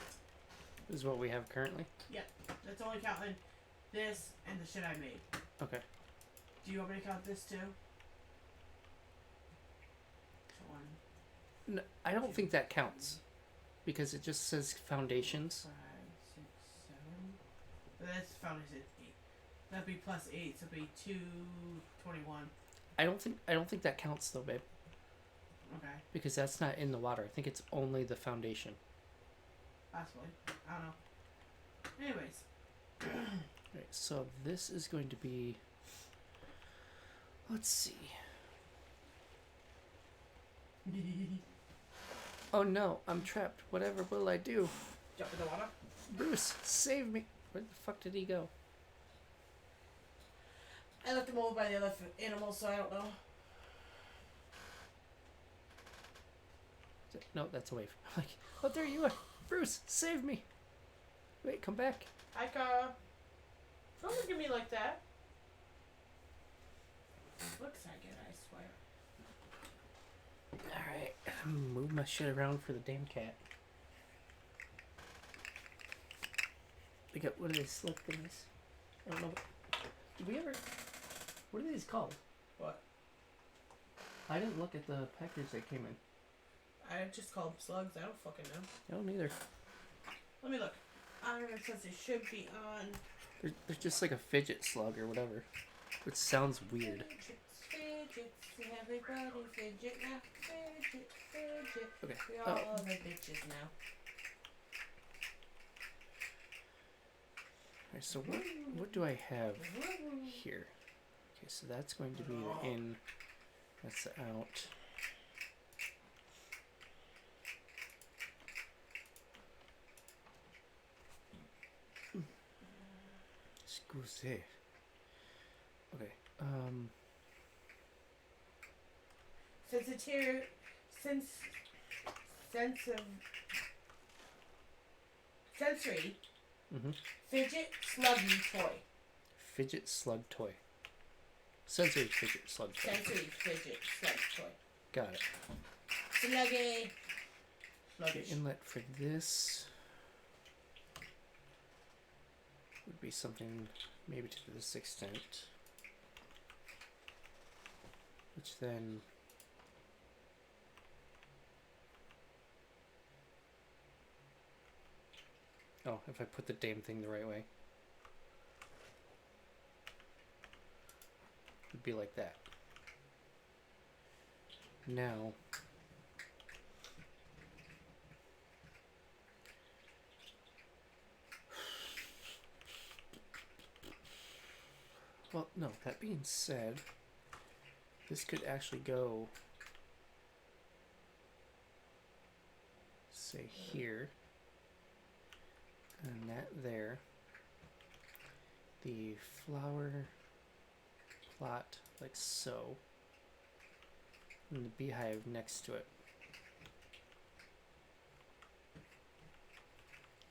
This is what we have currently. Yep, that's only counting this and the shit I made. Okay. Do you want me to count this too? No, I don't think that counts because it just says foundations. 5, 6, 7. But that's foundation 8. That'd be plus 8, so it'd be 221. I don't think that counts though, babe. Okay. Because that's not in the water. I think it's only the foundation. Possibly. I don't know. Anyways. Right, so this is going to be. Let's see. Oh no, I'm trapped. Whatever will I do? Jump in the water? Bruce, save me. Where the fuck did he go? I left him over by the other animals, so I don't know. No, that's away from. Like, oh, there you are. Bruce, save me. Wait, come back. Hi, Cara. Don't look at me like that. Looks like it, I swear. Alright, move my shit around for the damn cat. We got, what are they, slip things? I don't know. Did we ever, what are these called? What? I didn't look at the package that came in. I just call them slugs. I don't fucking know. I don't either. Let me look. It says it should be on. They're just like a fidget slug or whatever. Which sounds weird. Fidgets, everybody fidget now. Fidget, fidget. Okay. We all the bitches now. Alright, so what do I have here? Okay, so that's going to be the in. That's the out. Excuse. Okay. Sensory. Mm-hmm. Fidget sluggy toy. Fidget slug toy. Sensory fidget slug toy. Sensory fidget slug toy. Got it. Sluggy. Okay, inlet for this would be something maybe to this extent. Which then oh, if I put the damn thing the right way. It would be like that. Now well, no, that being said, this could actually go, say, here, and that there. The flower plot, like so, and the beehive next to it.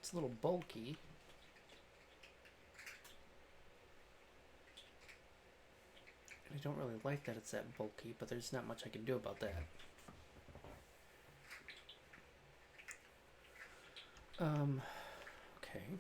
It's a little bulky. I don't really like that it's that bulky, but there's not much I can do about that. Okay.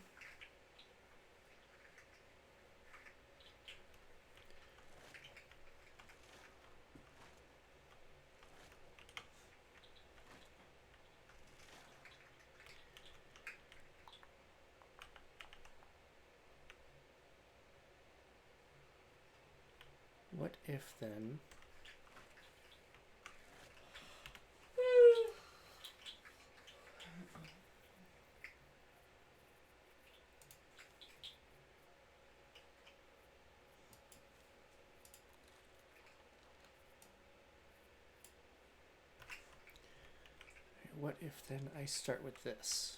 What if then I start with this?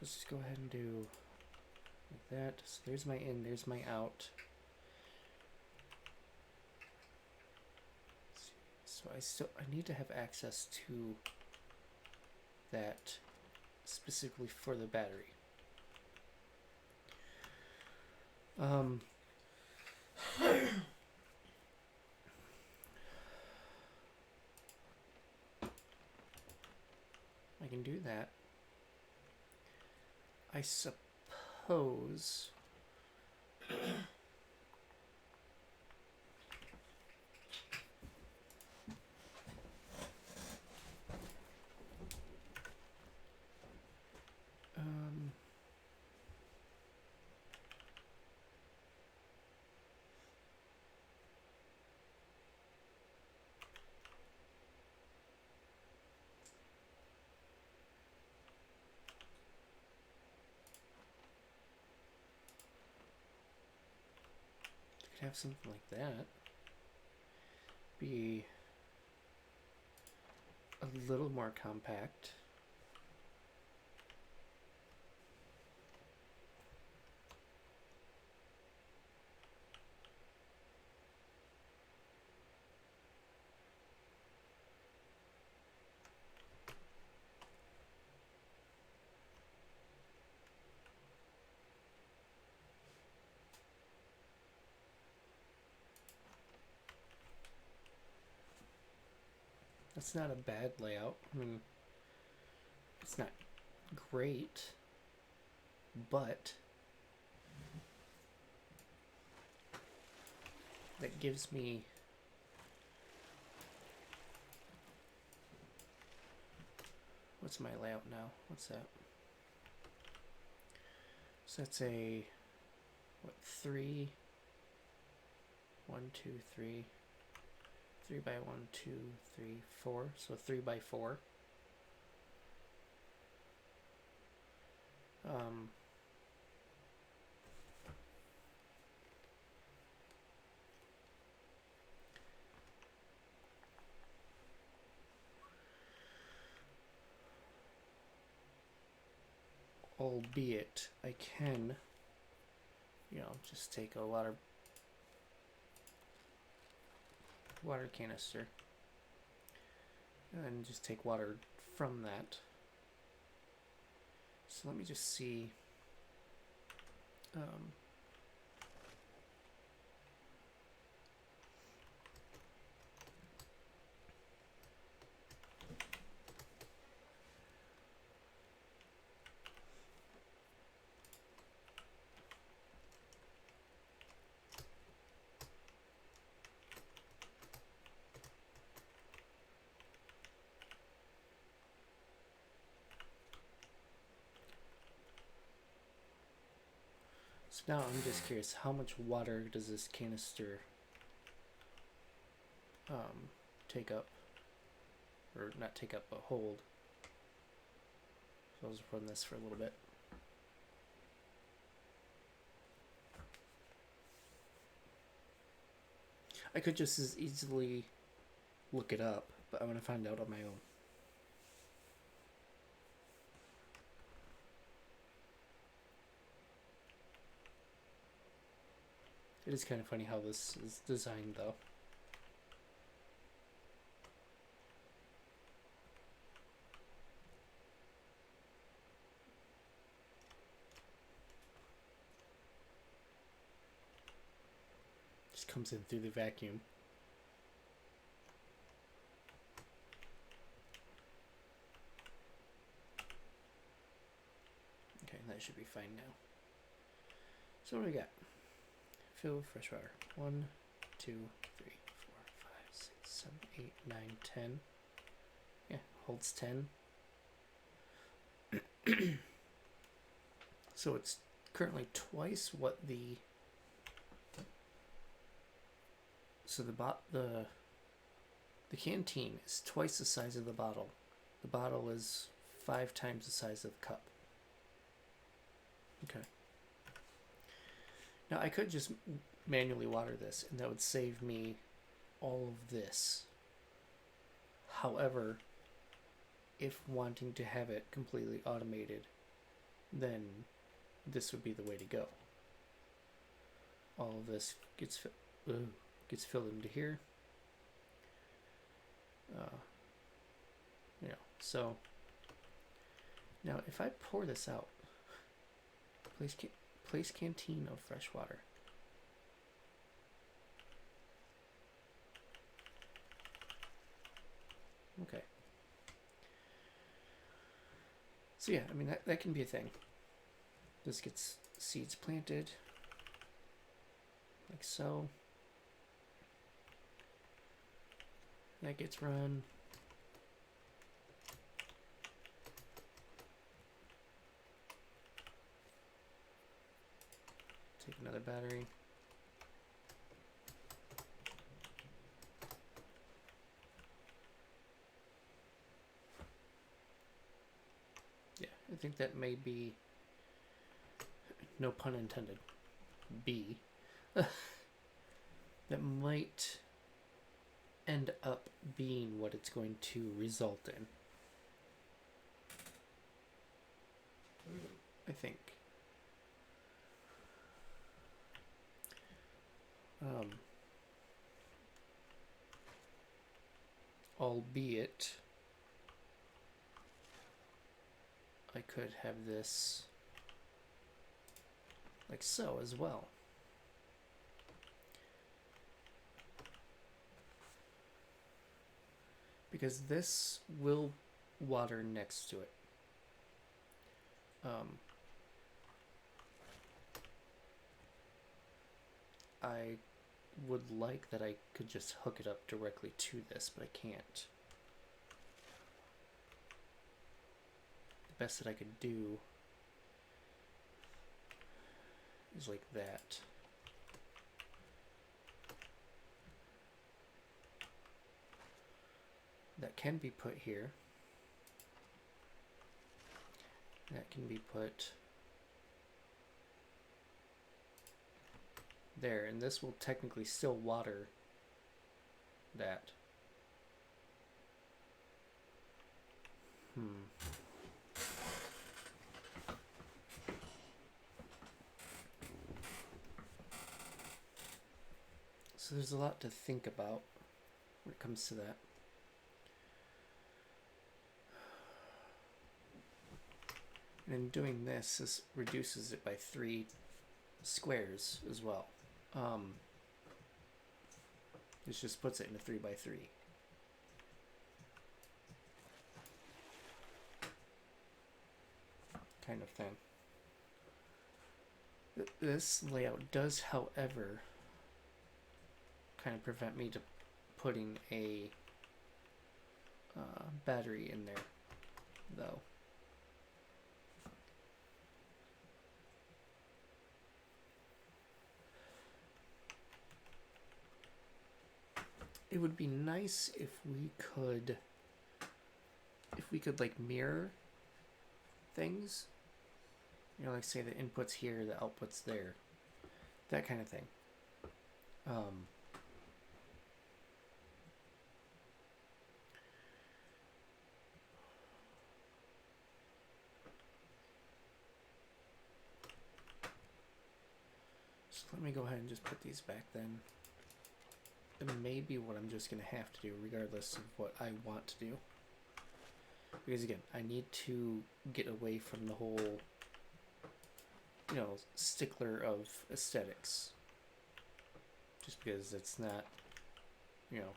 Let's just go ahead and do like that. So there's my in, there's my out. So I need to have access to that specifically for the battery. Um, I can do that. I suppose. Um, could have something like that. Be a little more compact. That's not a bad layout. I mean, it's not great, but that gives me what's my layout now? What's that? So that's a what 3 1 2 3 3 by 1 2 3 4, so 3 by 4. Albeit I can, just take a water canister and just take water from that. So let me just see. So now I'm just curious, how much water does this canister take up? Or not take up, but hold. So I'll just run this for a little bit. I could just as easily look it up, but I'm going to find out on my own. It is kind of funny how this is designed, though. Just comes in through the vacuum. Okay, that should be fine now. So what do we got? Fill with fresh water. 1, 2, 3, 4, 5, 6, 7, 8, 9, 10. Yeah, holds 10. So it's currently twice what the the canteen is twice the size of the bottle. The bottle is 5 times the size of the cup. Okay. Now I could just manually water this and that would save me all of this. However, if wanting to have it completely automated, then this would be the way to go. All of this gets filled into here. So now if I pour this out, place canteen of fresh water. Okay. So yeah, I mean, that can be a thing. This gets seeds planted, like so. That gets run. Take another battery. Yeah, I think that may be, no pun intended, B. That might end up being what it's going to result in. I think. Albeit, I could have this like so as well. Because this will water next to it. I would like that I could just hook it up directly to this, but I can't. The best that I could do is like that. That can be put here. That can be put there, and this will technically still water that. So there's a lot to think about when it comes to that. And in doing this, this reduces it by 3 squares as well. This just puts it in a 3x3. Kind of thing. This layout does, however, kind of prevent me to putting a battery in there, though. It would be nice if we could like mirror things. You know, like say the input's here, the output's there. That kind of thing. So let me go ahead and just put these back then. It may be what I'm just going to have to do, regardless of what I want to do. Because again, I need to get away from the whole, you know, stickler of aesthetics. Just because it's not, you know,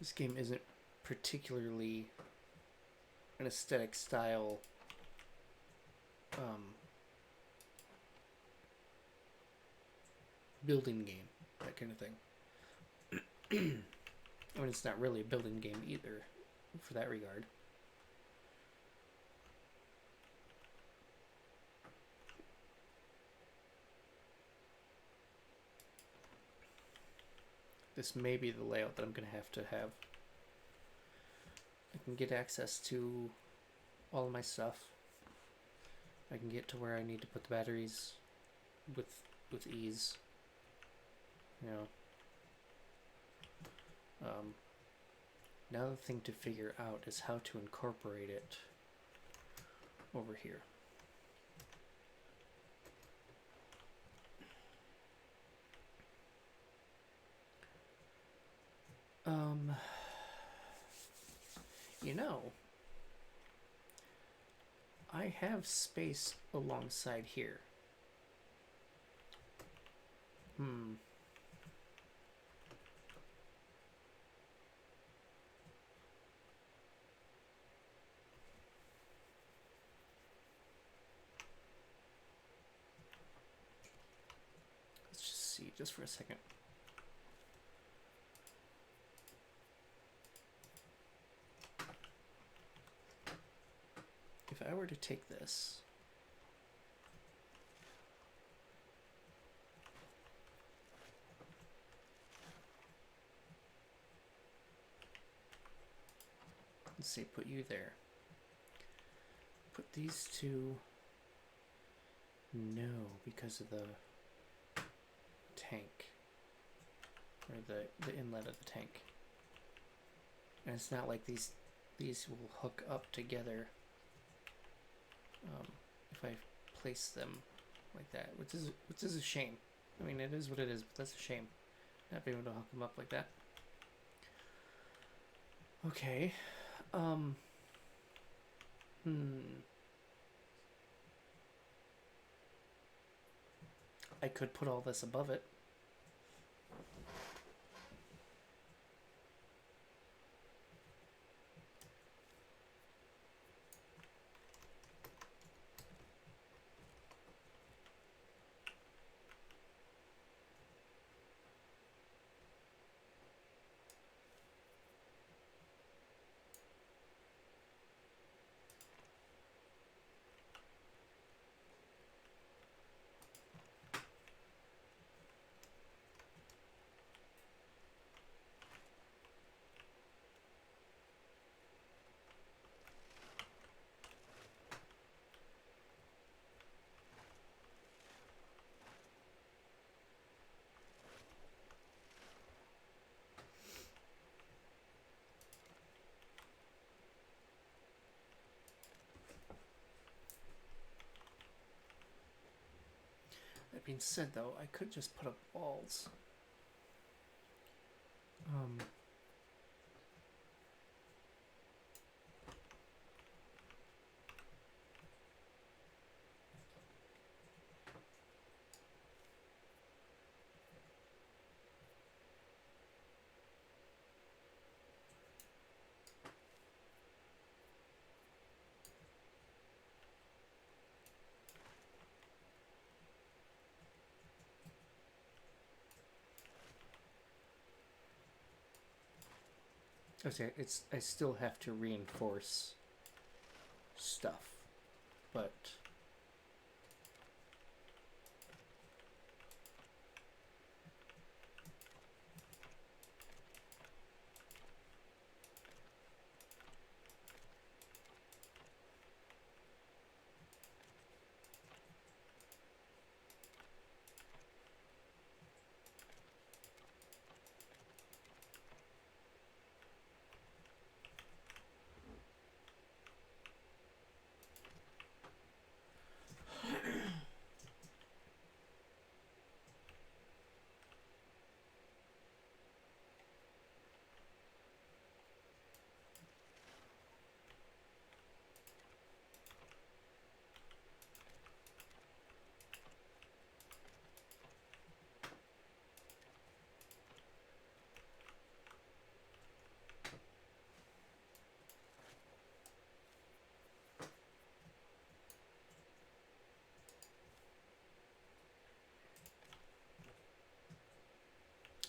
this game isn't particularly an aesthetic style building game, that kind of thing. I mean, it's not really a building game either, for that regard. This may be the layout that I'm going to have. I can get access to all of my stuff. I can get to where I need to put the batteries with ease. You know. Now the thing to figure out is how to incorporate it over here. You know, I have space alongside here. think just for a second. If I were to take this and say put you there, put these two, no, because of the tank, or the inlet of the tank. And it's not like these will hook up together if I place them like that, which is a shame. I mean, it is what it is, but that's a shame, not being able to hook them up like that. Okay. I could put all this above it. That being said, though, I could just put up walls. Okay, I still have to reinforce stuff, but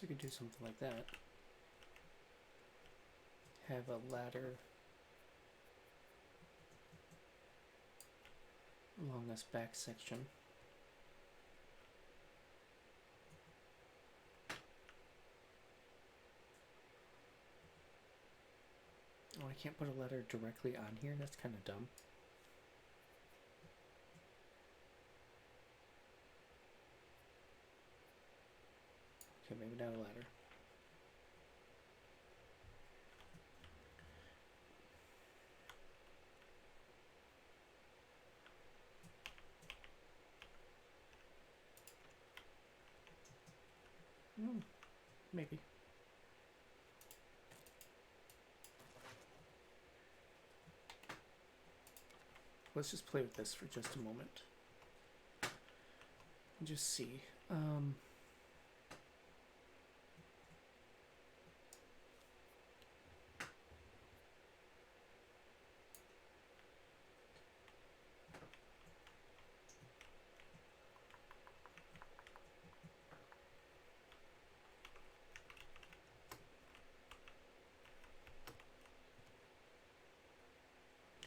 we could do something like that. Have a ladder along this back section. Oh, I can't put a ladder directly on here? That's kind of dumb. Okay, maybe not a ladder. Maybe. Let's just play with this for just a moment. And just see.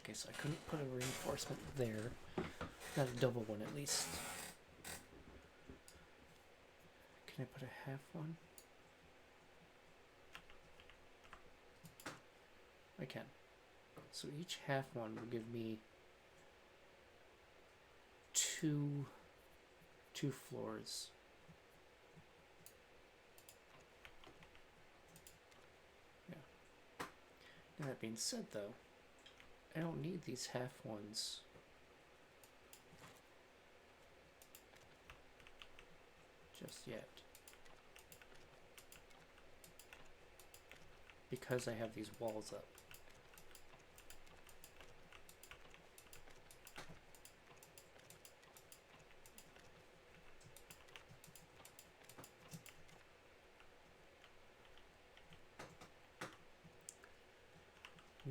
Okay, so I couldn't put a reinforcement there. Not a double one, at least. Can I put a half one? I can. So each half one will give me two floors. Yeah. Now that being said, though, I don't need these half ones. Just yet. Because I have these walls up.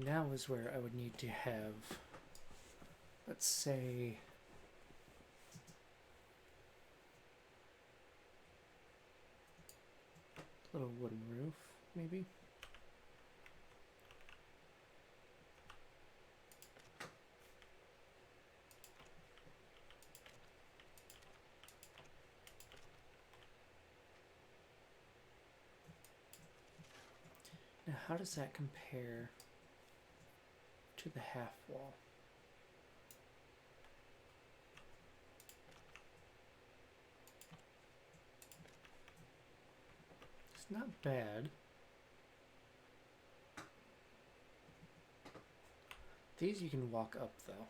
Now is where I would need to have, let's say, a little wooden roof, maybe? Now, how does that compare to the half wall? It's not bad. These you can walk up, though.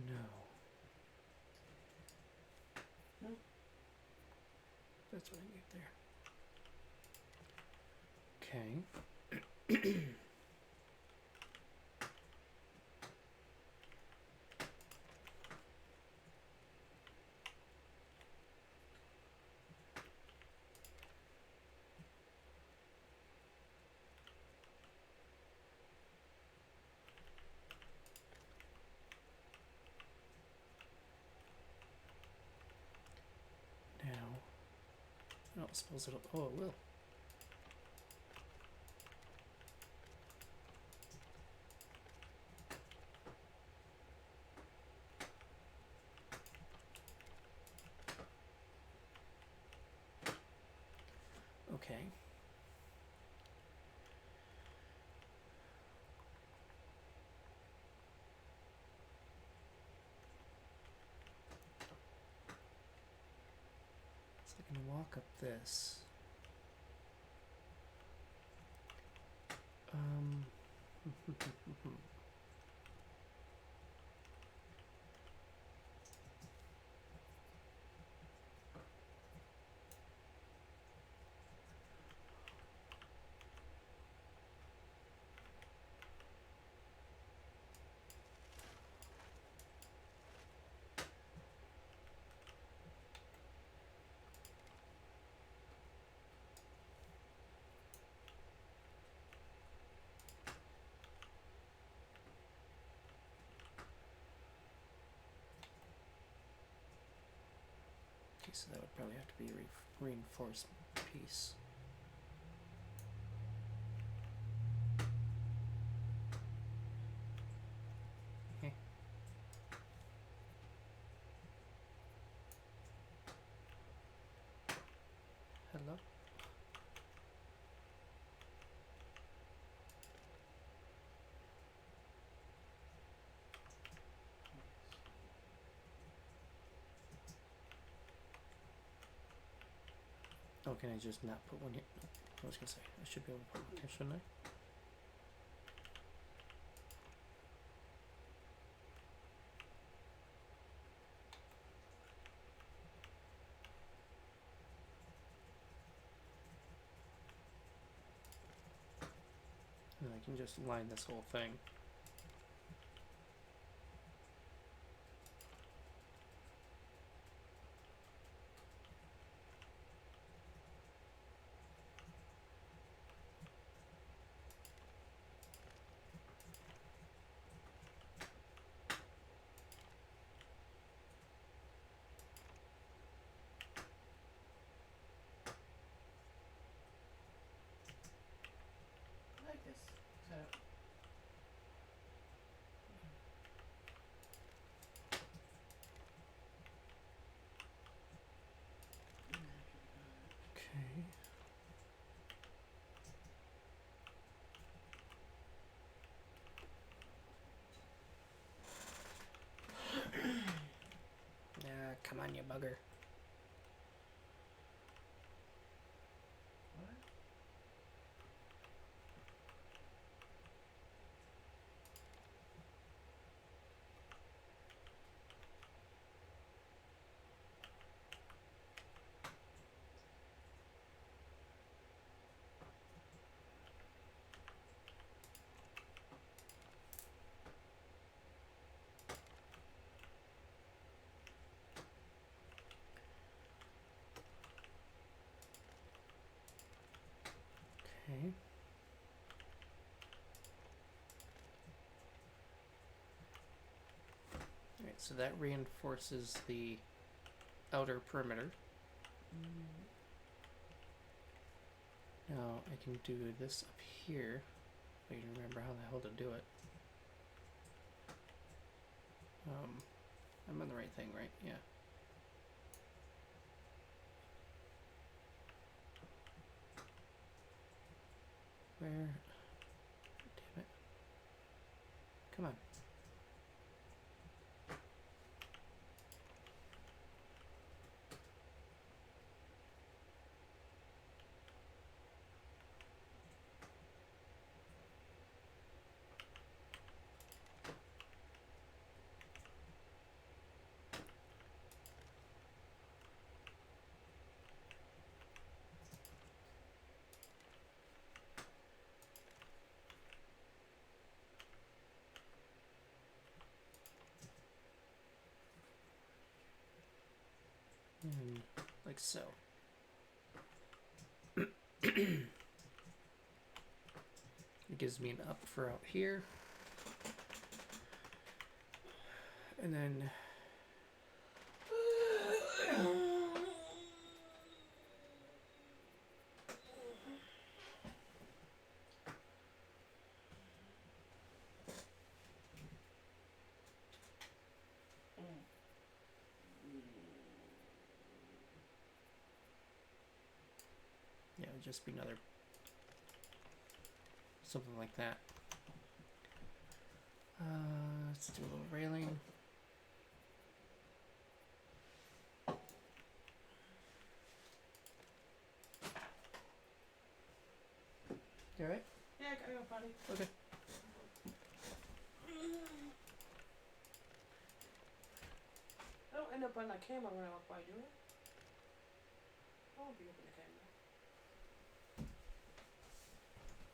No. No. That's what I need there. Okay. Now, I don't suppose it'll. Oh, it will. Okay. So I can walk up this. Okay, so that would probably have to be a reinforcement piece. Okay. Hello? Oh, can I just not put one here? No, I was gonna say, I should be able to put one here, shouldn't I? I can just line this whole thing. I like this setup. Okay. Come on, you bugger. What? Okay. Alright, so that reinforces the outer perimeter. Now I can do this up here. I can remember how the hell to do it. I'm on the right thing, right? Yeah. Where? Damn it. Come on. And like so. It gives me an up for out here. And then yeah, it would just be another something like that. Let's do a little railing. You alright? Yeah, I gotta go, buddy. Okay. I don't end up on that camera when I walk by, do I? I won't be up in the camera.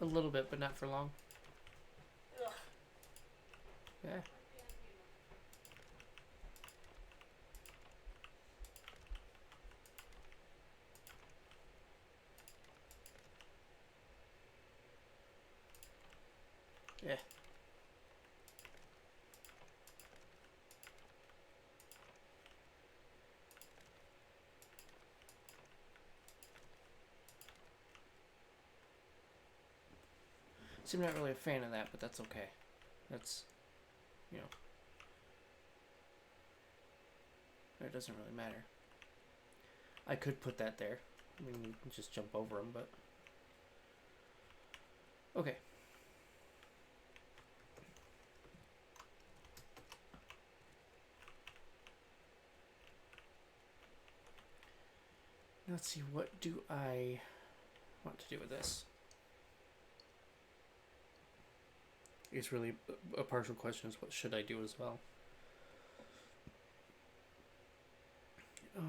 A little bit, but not for long. Ugh. Yeah. Yeah. See, I'm not really a fan of that, but that's okay. That's, you know, it doesn't really matter. I could put that there. I mean, you can just jump over them, but okay. Let's see, what do I want to do with this? It's really a partial question is what should I do as well? I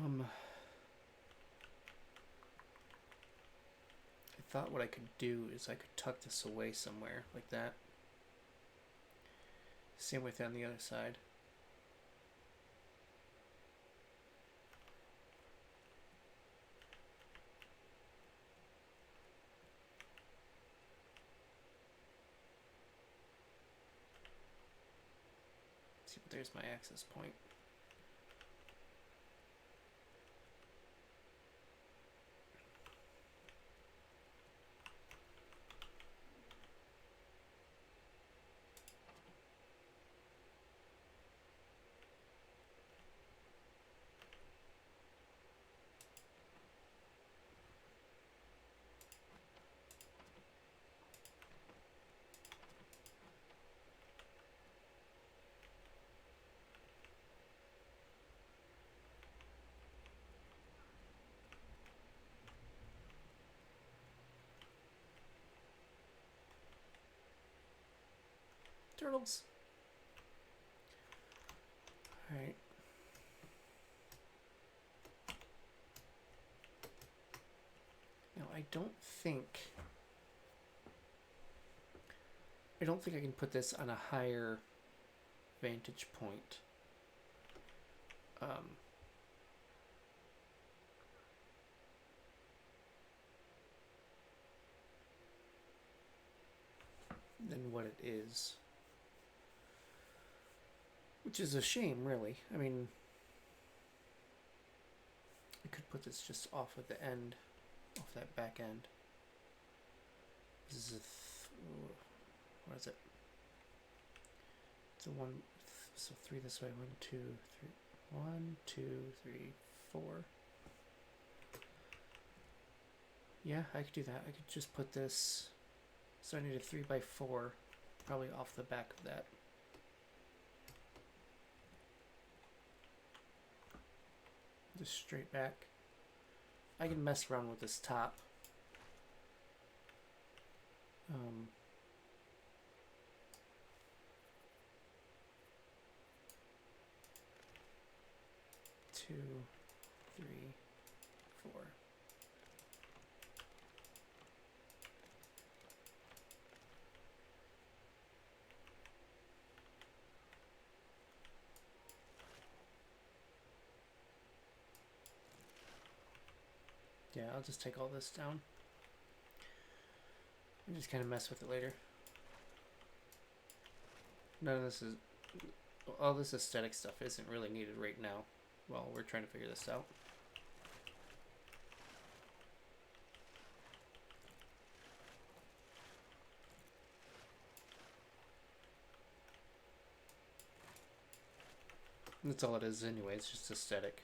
thought what I could do is I could tuck this away somewhere like that. Same with on the other side. See, but there's my access point. Turtles. Alright. Now I don't think I can put this on a higher vantage point. Than what it is. Which is a shame, really. I mean, I could put this just off at the end, off that back end. This is what is it? It's a one, so 3 this way. 1, 2, 3. 1, 2, 3, 4. Yeah, I could do that. I could just put this. So I need a 3x4, probably off the back of that. Just straight back. I can mess around with this top. 2, 3, 4. Yeah, I'll just take all this down and just kind of mess with it later. None of this is, all this aesthetic stuff isn't really needed right now while we're trying to figure this out. That's all it is anyway, it's just aesthetic.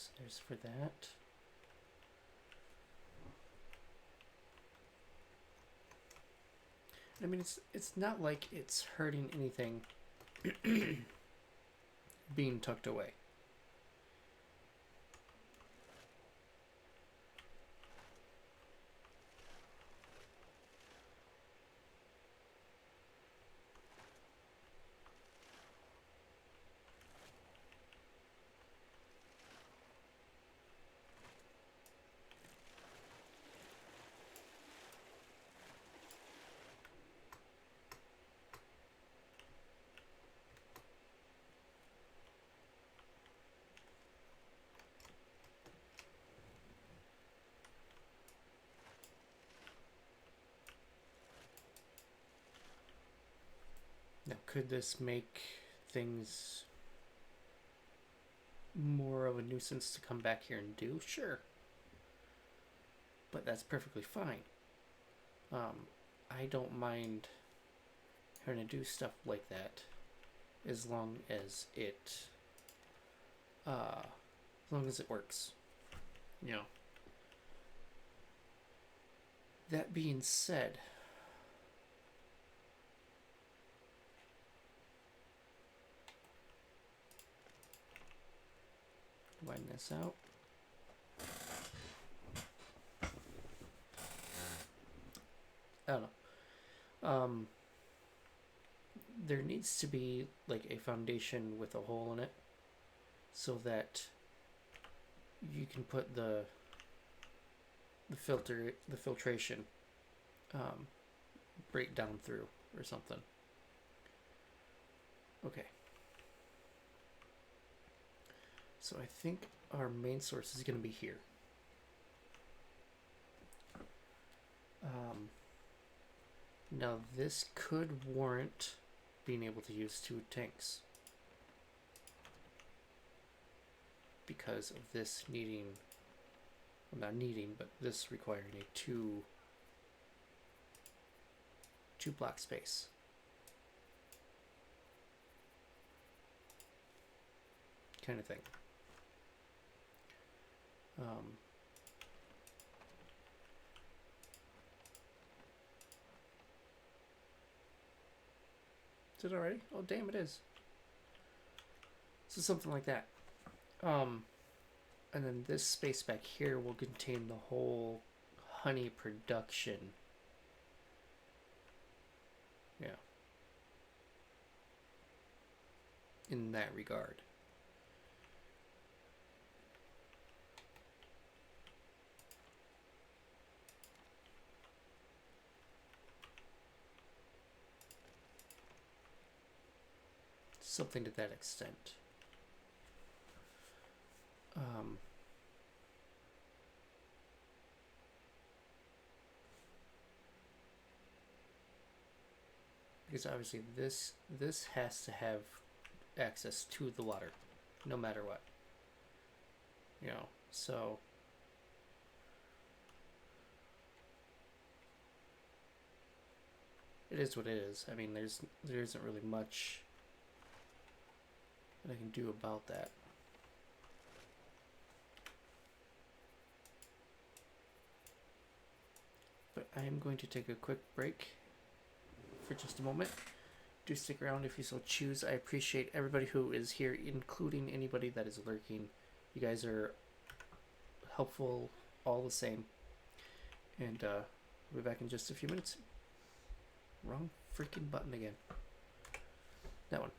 So there's for that. I mean, it's not like it's hurting anything being tucked away. Now, could this make things more of a nuisance to come back here and do? Sure. But that's perfectly fine. I don't mind having to do stuff like that as long as it works. You know. That being said, widen this out. I don't know. There needs to be like a foundation with a hole in it so that you can put the filtration break down through or something. Okay. So I think our main source is going to be here. Now this could warrant being able to use 2 tanks because of this needing, well, not needing, but this requiring a two block space. Kind of thing. Is it already? Oh, damn, it is. So something like that. And then this space back here will contain the whole honey production. Yeah. In that regard. Something to that extent. Because obviously this has to have access to the water, no matter what. You know, so it is what it is. I mean, there isn't really much that I can do about that. But I am going to take a quick break for just a moment. Do stick around if you so choose. I appreciate everybody who is here, including anybody that is lurking. You guys are helpful all the same. And I'll be back in just a few minutes. Wrong freaking button again. That one.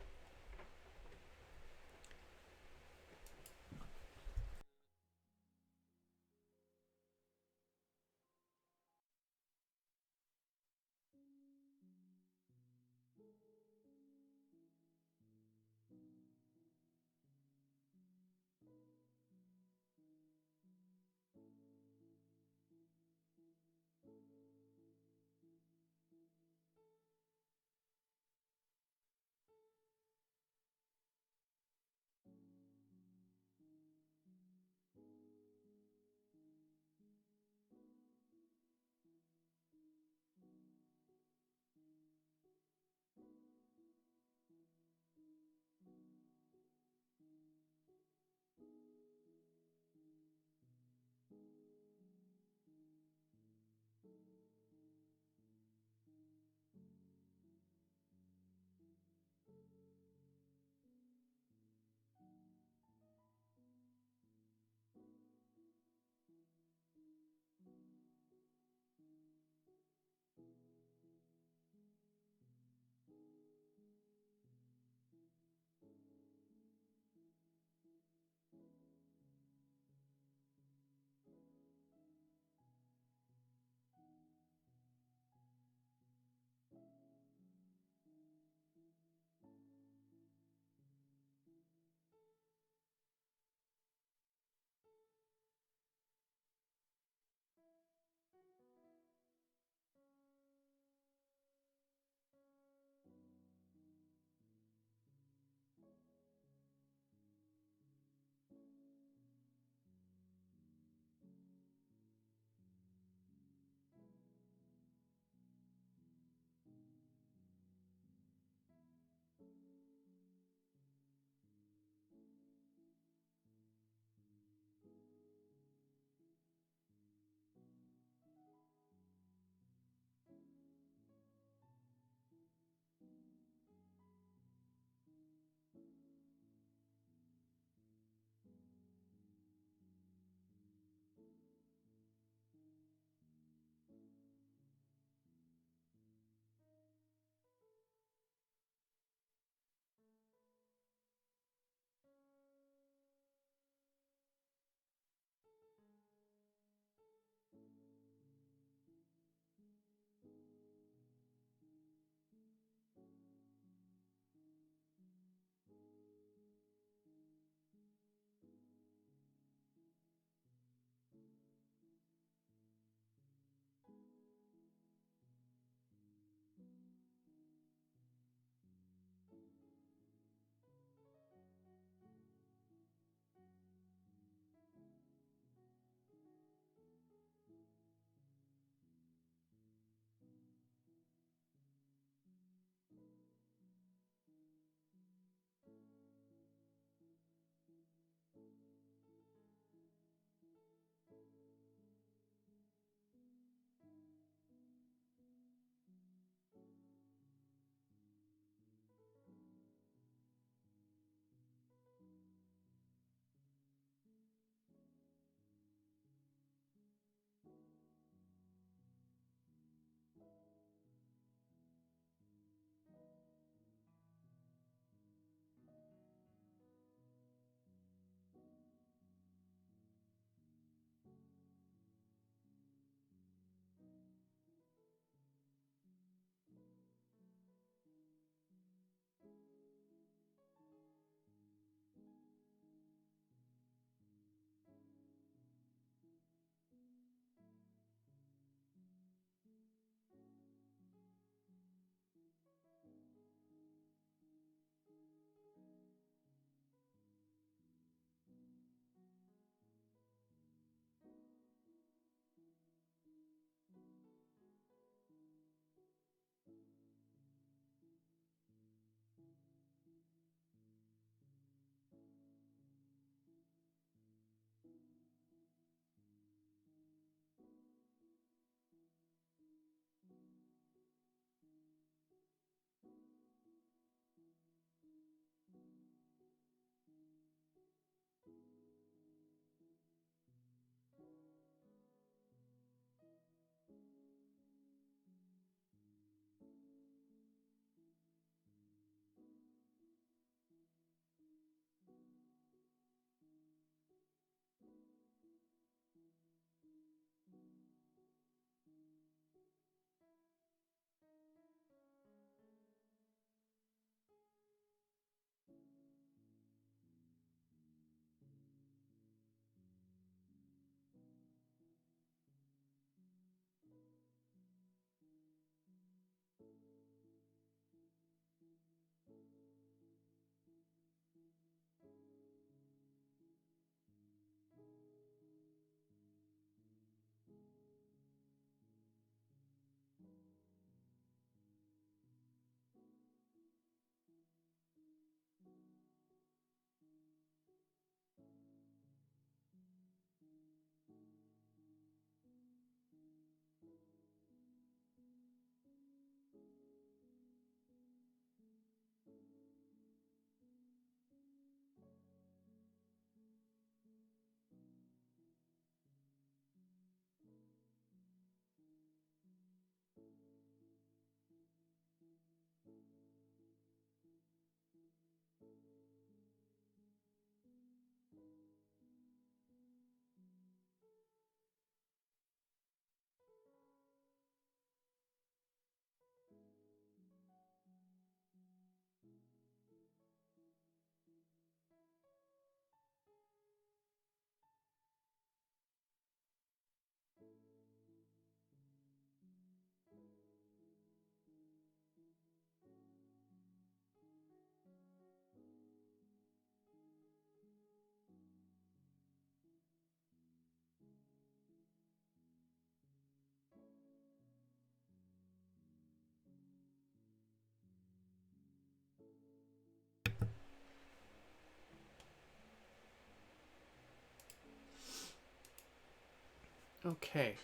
Okay.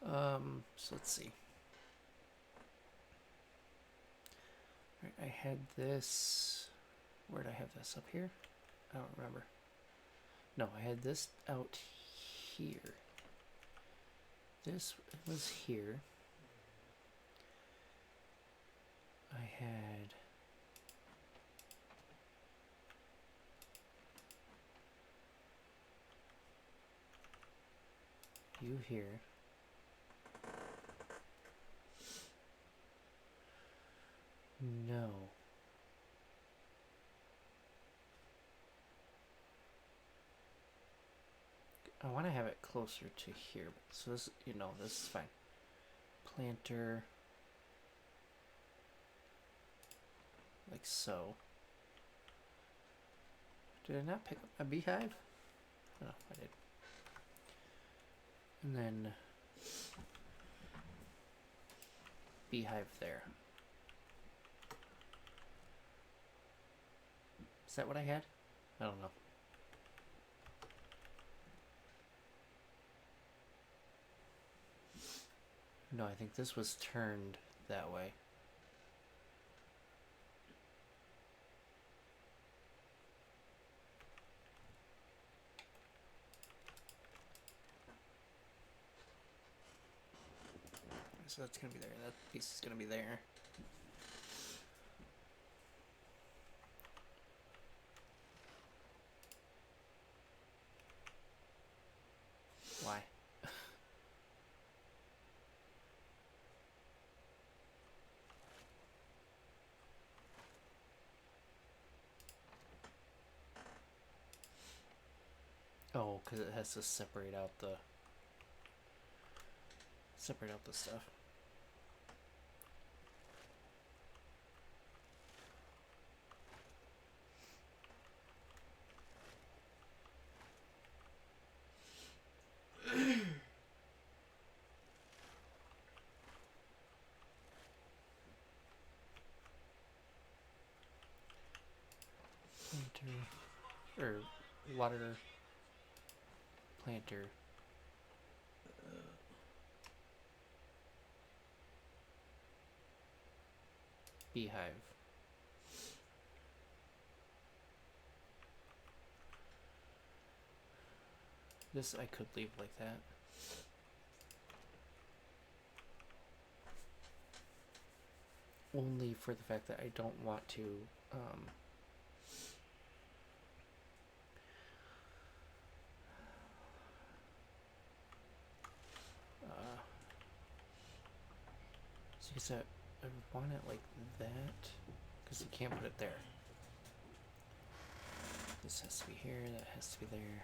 So let's see. Right, I had this. Where did I have this? Up here? I don't remember. No, I had this out here. This was here. I had you here. No. I want to have it closer to here. So this, this is fine. Planter. Like so. Did I not pick up a beehive? No, I did. And then beehive there. Is that what I had? I don't know. No, I think this was turned that way. So that's going to be there. That piece is going to be there. Why? Oh, because it has to separate out the stuff. Planter, or water planter. Beehive. This I could leave like that. Only for the fact that I don't want to so I want it like that because you can't put it there. This has to be here, that has to be there.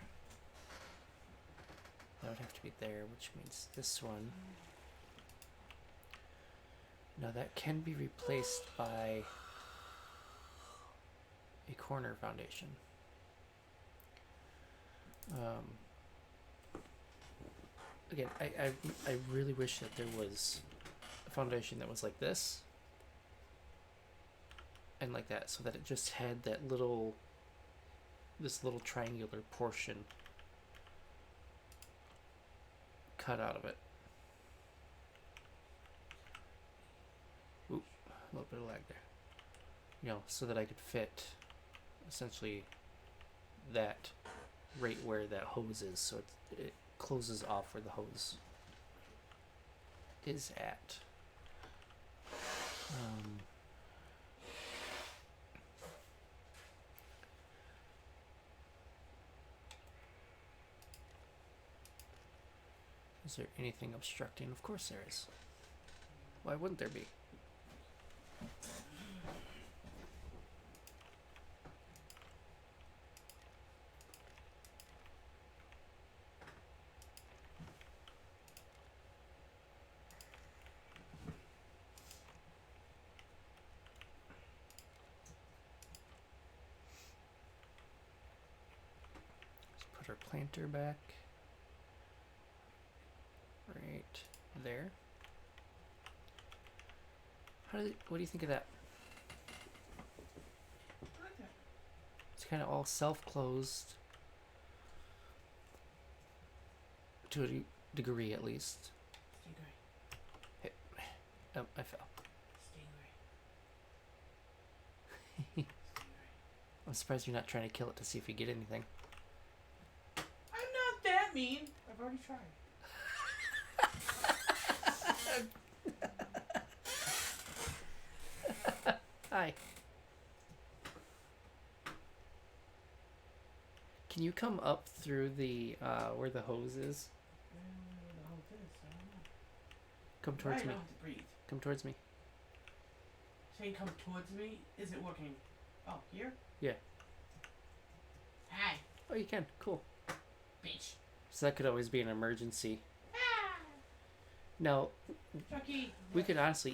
That would have to be there, which means this one. Now that can be replaced by a corner foundation. Again, I really wish that there was a foundation that was like this and like that, so that it just had that this little triangular portion cut out of it. Oop, a little bit of lag there. So that I could fit essentially that right where that hose is, so it closes off where the hose is at. Is there anything obstructing? Of course there is. Why wouldn't there be? Let's put our planter back. Right there. What do you think of that? Okay. It's kind of all self-closed to a degree at least. Stingray. I fell. Stingray. I'm surprised you're not trying to kill it to see if you get anything. I'm not that mean. I've already tried. Hi. Can you come up through the where the hose is? Come towards me. I don't have to breathe. Come towards me. Saying come towards me isn't working. Oh, here? Yeah. Hi, Oh, you can. Cool. bitch. So that could always be an emergency. Ah! Now, Chucky. we could honestly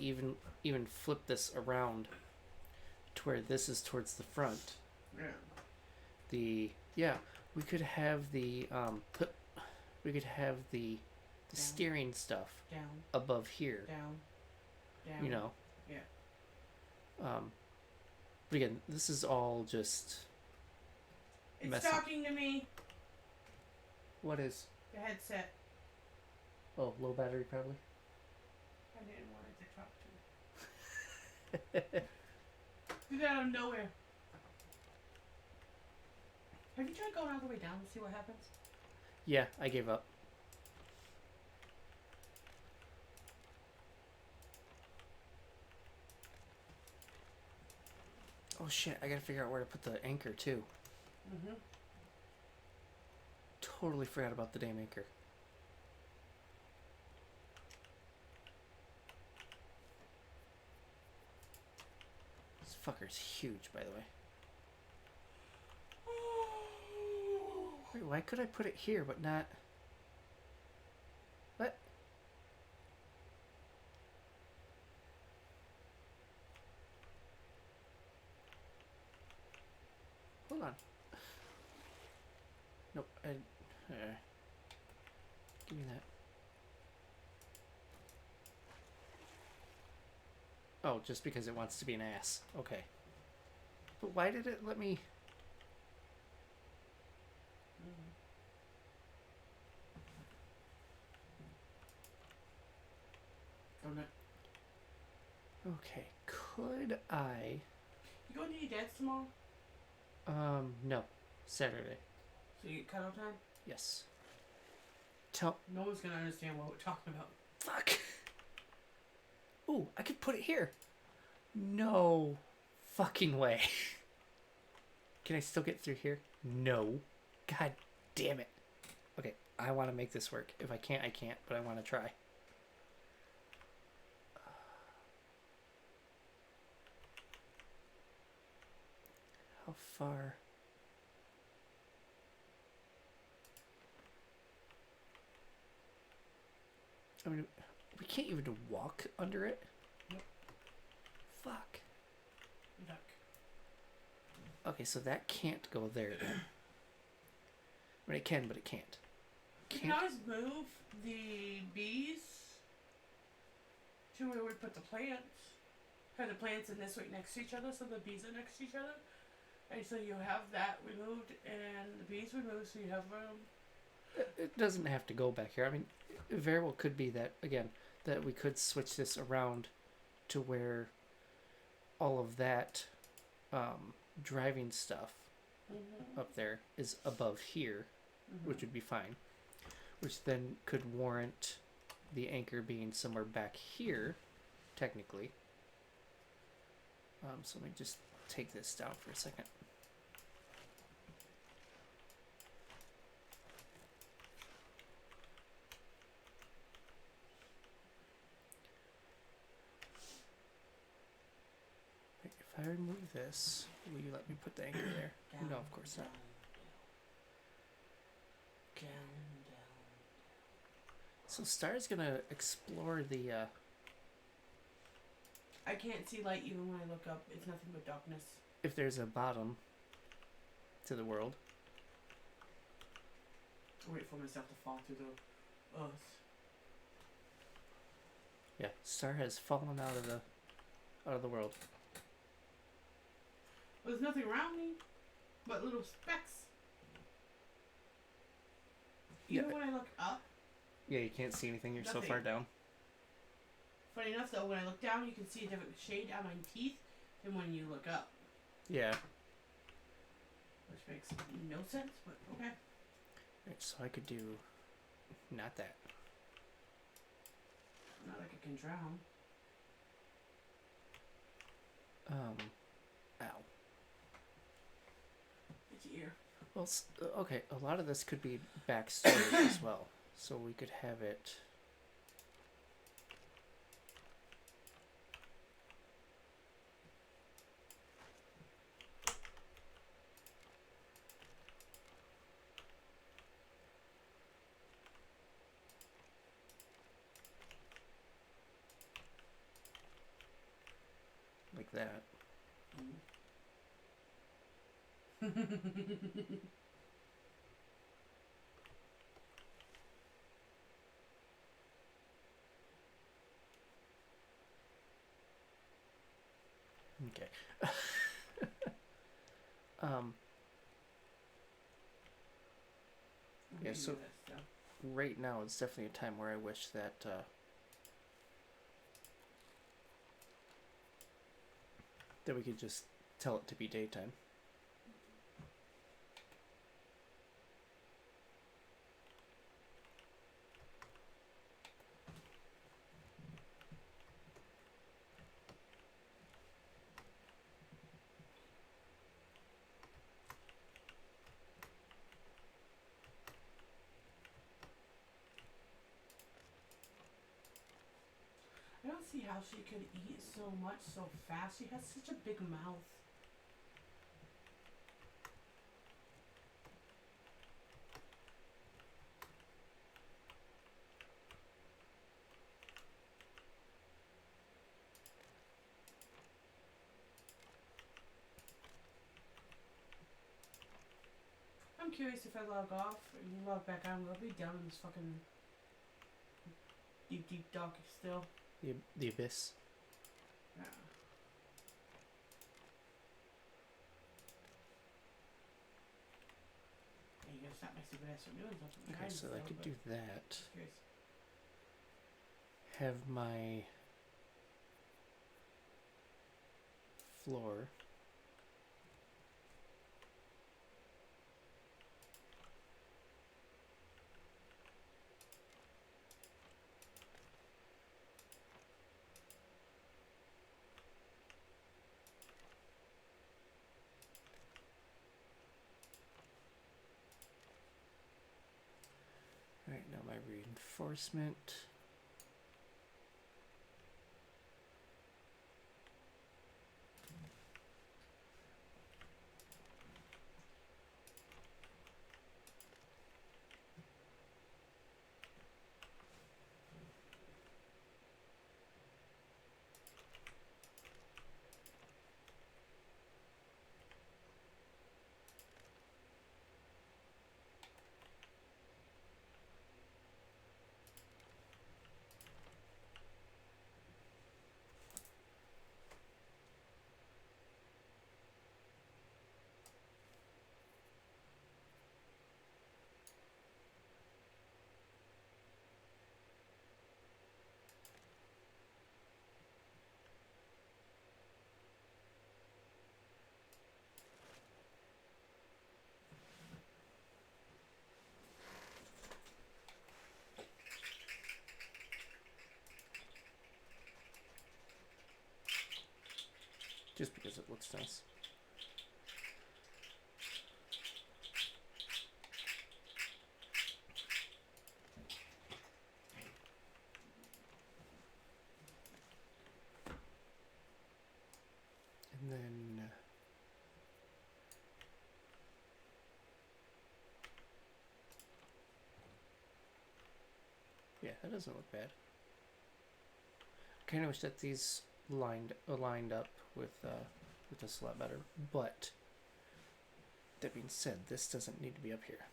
even flip this around to where this is towards the front. Yeah. We could have the steering stuff Down, above here. down. You know. Yeah. But again, this is all just It's messy. talking to me. What is? The headset. Oh, low battery probably. I didn't want it to talk to me. Did out of nowhere. Have you tried going all the way down to see what happens? Yeah, I gave up. Oh shit, I gotta figure out where to put the anchor too. Mm-hmm. Totally forgot about the damn anchor. This fucker's huge, by the way. Wait, why could I put it here but not... What? Hold on. Nope, give me that. Oh, just because it wants to be an ass. Okay. But why did it let me... Okay, could I... You going to your dad's tomorrow? No. Saturday. So you get cuddle time? Yes. Tell... No one's gonna understand what we're talking about. Fuck! Ooh, I could put it here. No fucking way. Can I still get through here? No. God damn it. Okay, I want to make this work. If I can't, I can't, but I want to try. How far? I mean, we can't even walk under it. Nope. Fuck. Duck. Okay, so that can't go there then. I mean, it can, but it can't. You can always move the bees to where we put the plants. Have the plants in this right next to each other, so the bees are next to each other. And so you have that removed and the bees removed, so you have room. It doesn't have to go back here. I mean, it very well could be that, again, that we could switch this around to where all of that driving stuff up there is above here, which would be fine. Which then could warrant the anchor being somewhere back here, technically. So let me just take this down for a second. If I remove this, will you let me put the anchor there? Down, No, of course not. Down. So Star's gonna explore the I can't see light even when I look up. It's nothing but darkness. if there's a bottom to the world. I'll wait for myself to fall through the earth. Yeah, Star has fallen out of the world. There's nothing around me but little specks. Yeah. Even when I look up, Yeah, you can't see anything. You're so Nothing. far down. Funny enough, though, when I look down, you can see a different shade on my teeth than when you look up. Yeah. Which makes no sense, but okay. Right, so I could do not that. Not like I can drown. Ow. It's your ear. Well, okay, a lot of this could be backstory as well. So we could have it... like that. Okay. Yeah, so right now it's definitely a time where I wish that that we could just tell it to be daytime. I don't see how she could eat so much so fast. She has such a big mouth. I'm curious if I log off and you log back on, we'll be down in this fucking deep dark still. The abyss. Yeah. Hey, you gotta stop my stupid ass from doing something. Okay, so I could do that. Curious. Have my floor. Alright, now my reinforcement. Just because it looks nice. And then yeah, that doesn't look bad. I kind of wish that these aligned up with this a lot better, but that being said, this doesn't need to be up here.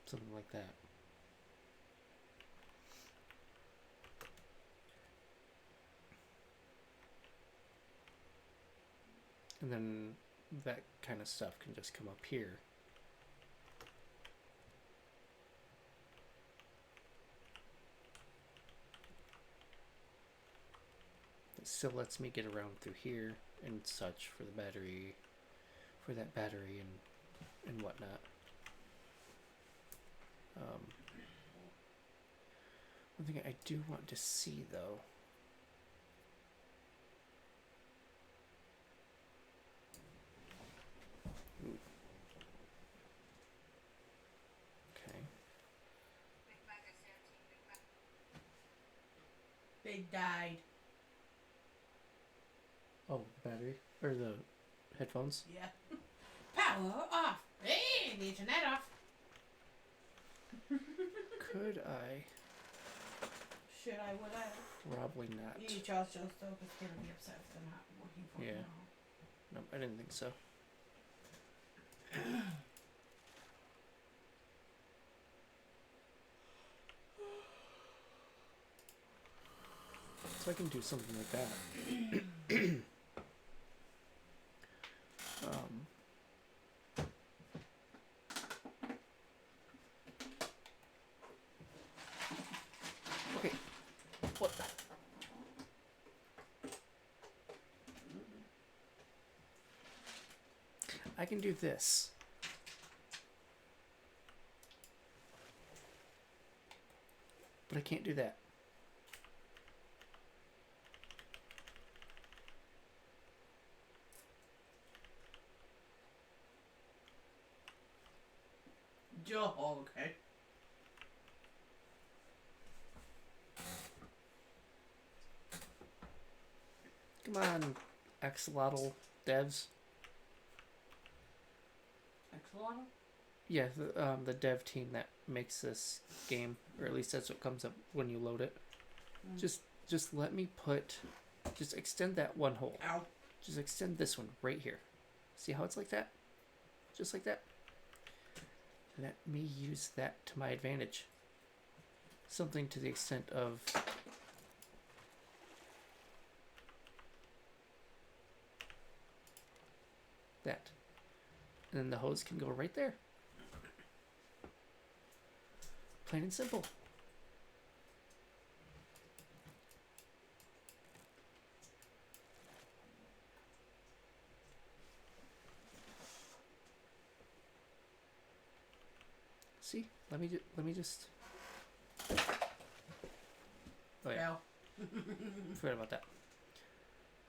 something like that. And then that kind of stuff can just come up here. It still lets me get around through here and such for the battery, for that battery and whatnot. One thing I do want to see though. Ooh. Okay. They died. Oh, the battery or the headphones? Yeah. Power off. Hey, the internet off. Could I? Should I? Would I? Probably not. You Charles Jones though, because they're gonna be upset if they're not working for Yeah. you. No, I didn't think so. So I can do something like that. Okay. What? I can do this. But I can't do that. Oh, okay. Come on, axolotl devs. Axolotl? Yeah, the dev team that makes this game, or at least that's what comes up when you load it. Just let me just extend that one hole. Ow. Just extend this one right here. See how it's like that? Just like that. Let me use that to my advantage. Something to the extent of that. And then the hose can go right there. Plain and simple. See, let me just. Oh yeah, forgot about that.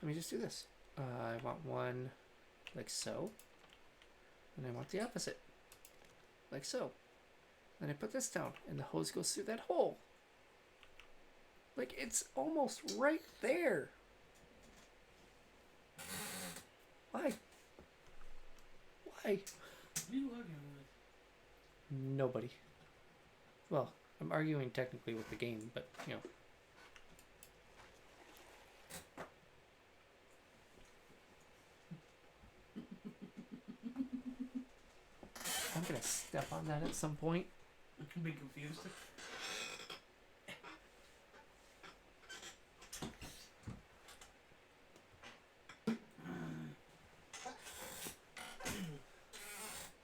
Let me just do this. I want one like so, and I want the opposite, like so. Then I put this down, and the hose goes through that hole. Like it's almost right there. Why? Why? Who are you arguing with? Nobody. Well, I'm arguing technically with the game, but you know. I'm gonna step on that at some point. I'm being confused.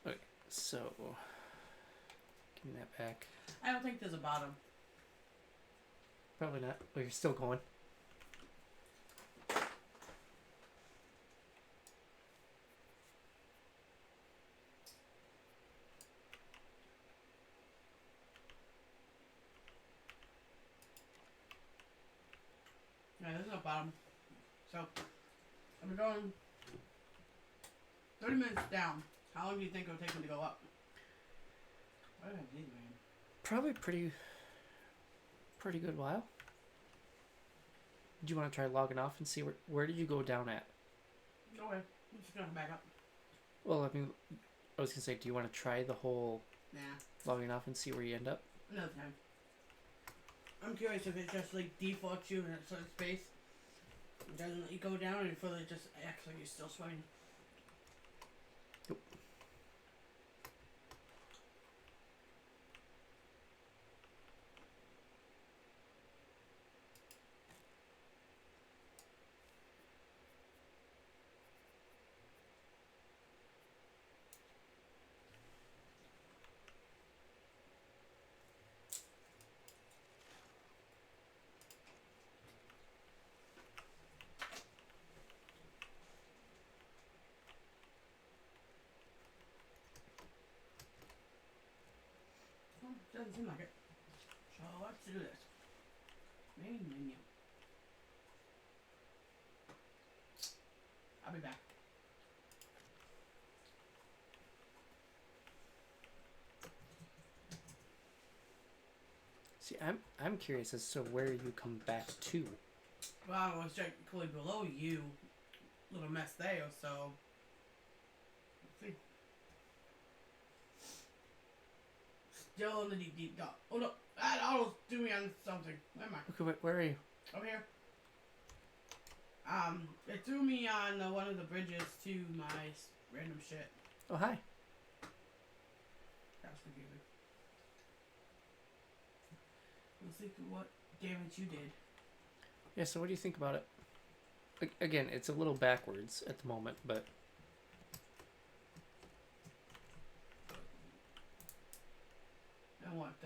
Okay, so give me that back. I don't think there's a bottom. Probably not. Well, you're still going. Yeah, there's no bottom. So, I'm going 30 minutes down. How long do you think it'll take me to go up? Why do I have these, man? Probably pretty good while. Do you want to try logging off and see where did you go down at? Okay, I'm just gonna back up. Well, I mean, I was gonna say, do you want to try the whole Nah, logging off and see where you end up? another time. I'm curious if it just like defaults you in a certain space. It doesn't let you go down and further just acts like you're still swimming. Yep. Doesn't seem like it. So let's do this. Main menu. I'll be back. See, I'm curious as to where you come back to. Well, I was directly below you. Little mess there, so. Let's see. Still in the deep dark. Oh no, that auto's doing on something. Where am I? Okay, wait, where are you? Over here. It threw me on one of the bridges to my random shit. Oh, hi. That was confusing. Let's see what damage you did. Yeah, so what do you think about it? Again, it's a little backwards at the moment, but... And what's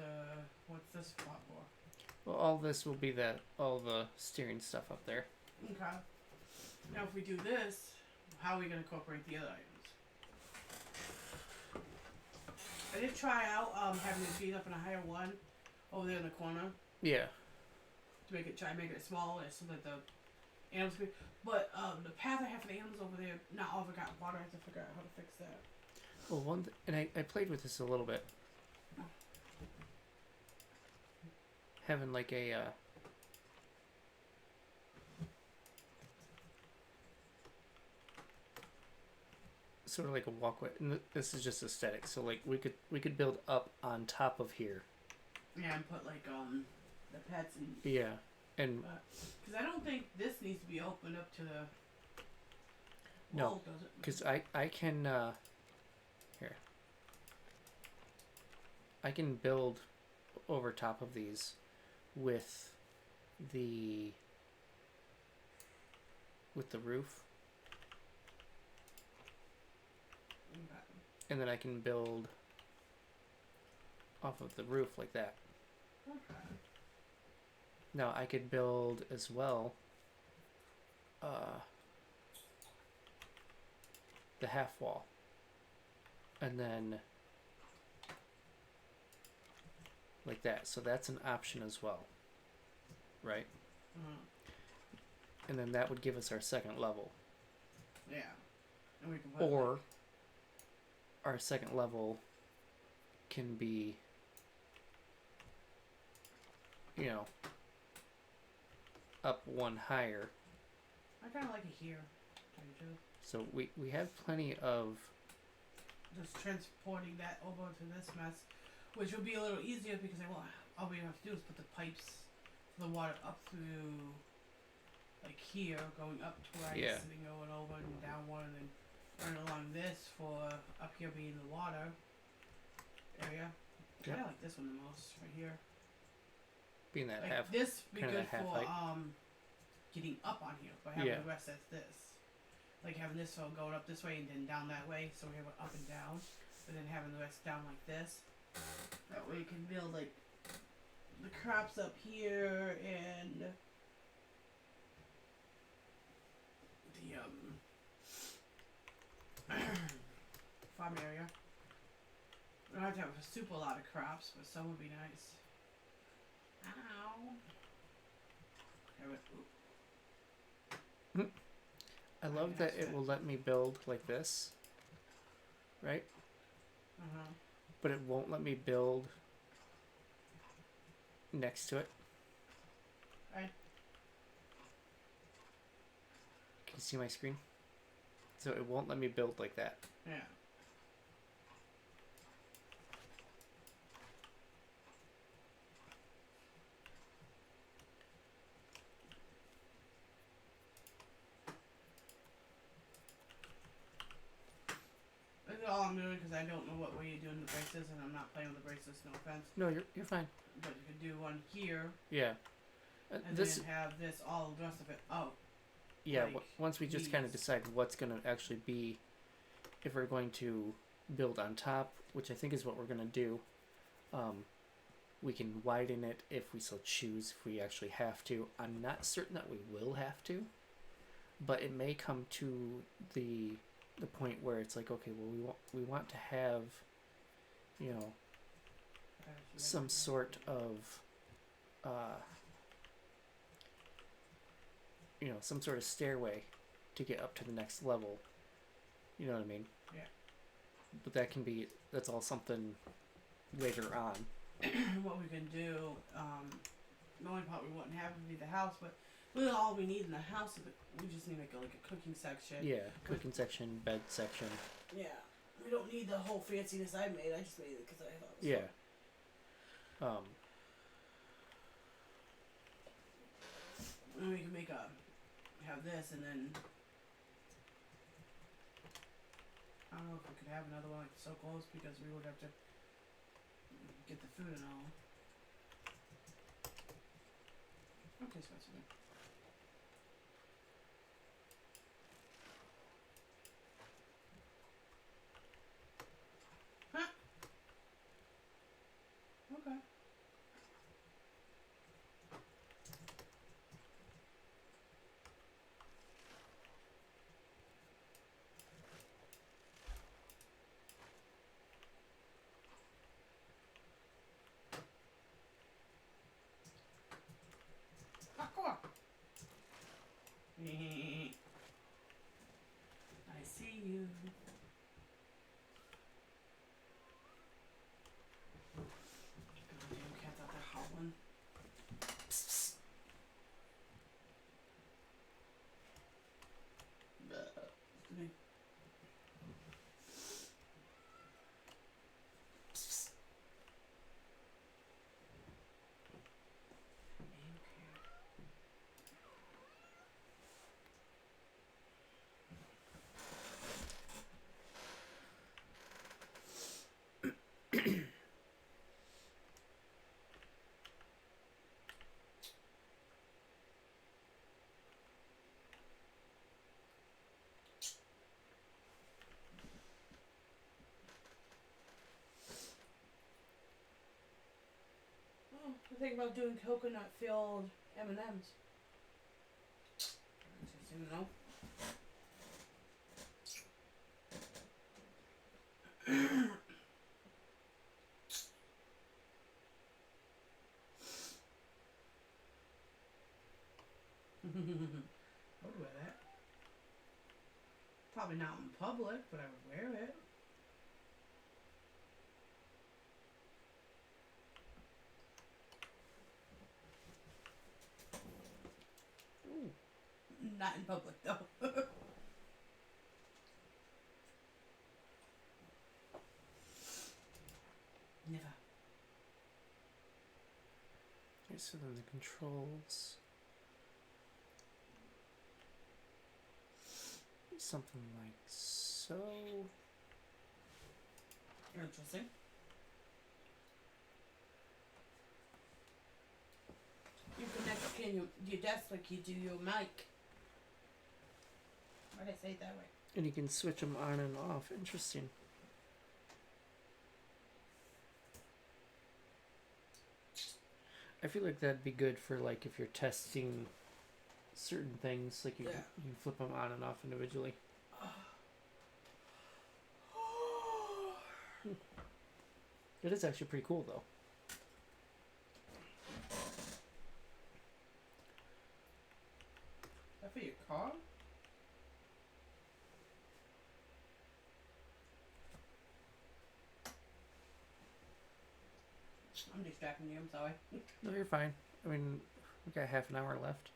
this spot for? Well, all this will be all the steering stuff up there. Okay. Now if we do this, how are we going to incorporate the other items? I did try out having it beat up in a higher one over there in the corner Yeah. to try and make it smaller so that the animals could, but the path I have for the animals over there, not all of it got water. I have to figure out how to fix that. Well, and I played with this a little bit. Having like a sort of like a walkway, and this is just aesthetic. So like we could build up on top of here. Yeah, and put like the pets and Yeah, and because I don't think this needs to be opened up to the no, wall, does it? because I can here. I can build over top of these with the roof, Okay. and then I can build off of the roof like that. Okay. Now I could build as well the half wall, and then like that. So that's an option as well, right? And then that would give us our second level. Yeah. And we can put Or our second level can be, you know, up one higher. I kind of like it here. So we have plenty of... Just transporting that over to this mess, which will be a little easier because all we have to do is put the pipes for the water up through, like here, going up twice, Yeah. and then going over and down one, and then running along this for up here being the water area. I kind of like this one the most, right here. being that Like half... this be kinda good that half for height. getting up on here, but having Yeah. the rest as this. Like having this one going up this way and then down that way, so we have it up and down, and then having the rest down like this. That way you can build like the crops up here and the farm area. We don't have to have a super lot of crops, but some would be nice. Ow. Have it. Ooh. I love that it will let me build like this, right? Uh-huh. But it won't let me build next to it. Right. Can you see my screen? So it won't let me build like that. Yeah. That's all I'm doing because I don't know what way you're doing the braces, and I'm not playing with the braces. No offense, No, you're fine. but you could do one here, Yeah. and This then have this all the rest of it. Oh, yeah. like Once we just kind of these. decide what's gonna actually be, if we're going to build on top, which I think is what we're gonna do, we can widen it if we so choose. If we actually have to, I'm not certain that we will have to, but it may come to the point where it's like, okay, well, we want to have, you know, some sort of, uh, some sort of stairway to get up to the next level. You know what I mean? Yeah. But that's all something later on. What we can do, the only part we wouldn't have would be the house, but really all we need in the house is we just need like a cooking section. Yeah, cooking section, bed section. Yeah. We don't need the whole fanciness I made. I just made it because I thought it was Yeah. fun. And we can have this and then I don't know if we could have another one like so close because we would have to get the food and all. Okay, Spencer. Huh? Okay. Aqua. I see you. Goddamn cat's out there howling. Psst, psst. Excuse me. Psst. Oh, I think about doing coconut filled M&Ms. Interesting, no? I would wear that. Probably not in public, but I would wear it. Ooh. Not in public, though. Never. Okay, so then the controls. Something like so. Interesting. You connect your desk like you do your mic. Why did I say it that way? And you can switch them on and off. Interesting. I feel like that'd be good for like if you're testing certain things, like you can flip them on and off individually. It is actually pretty cool though. Is that for your car? I'm distracting you, I'm sorry. No, you're fine. I mean, we got half an hour left.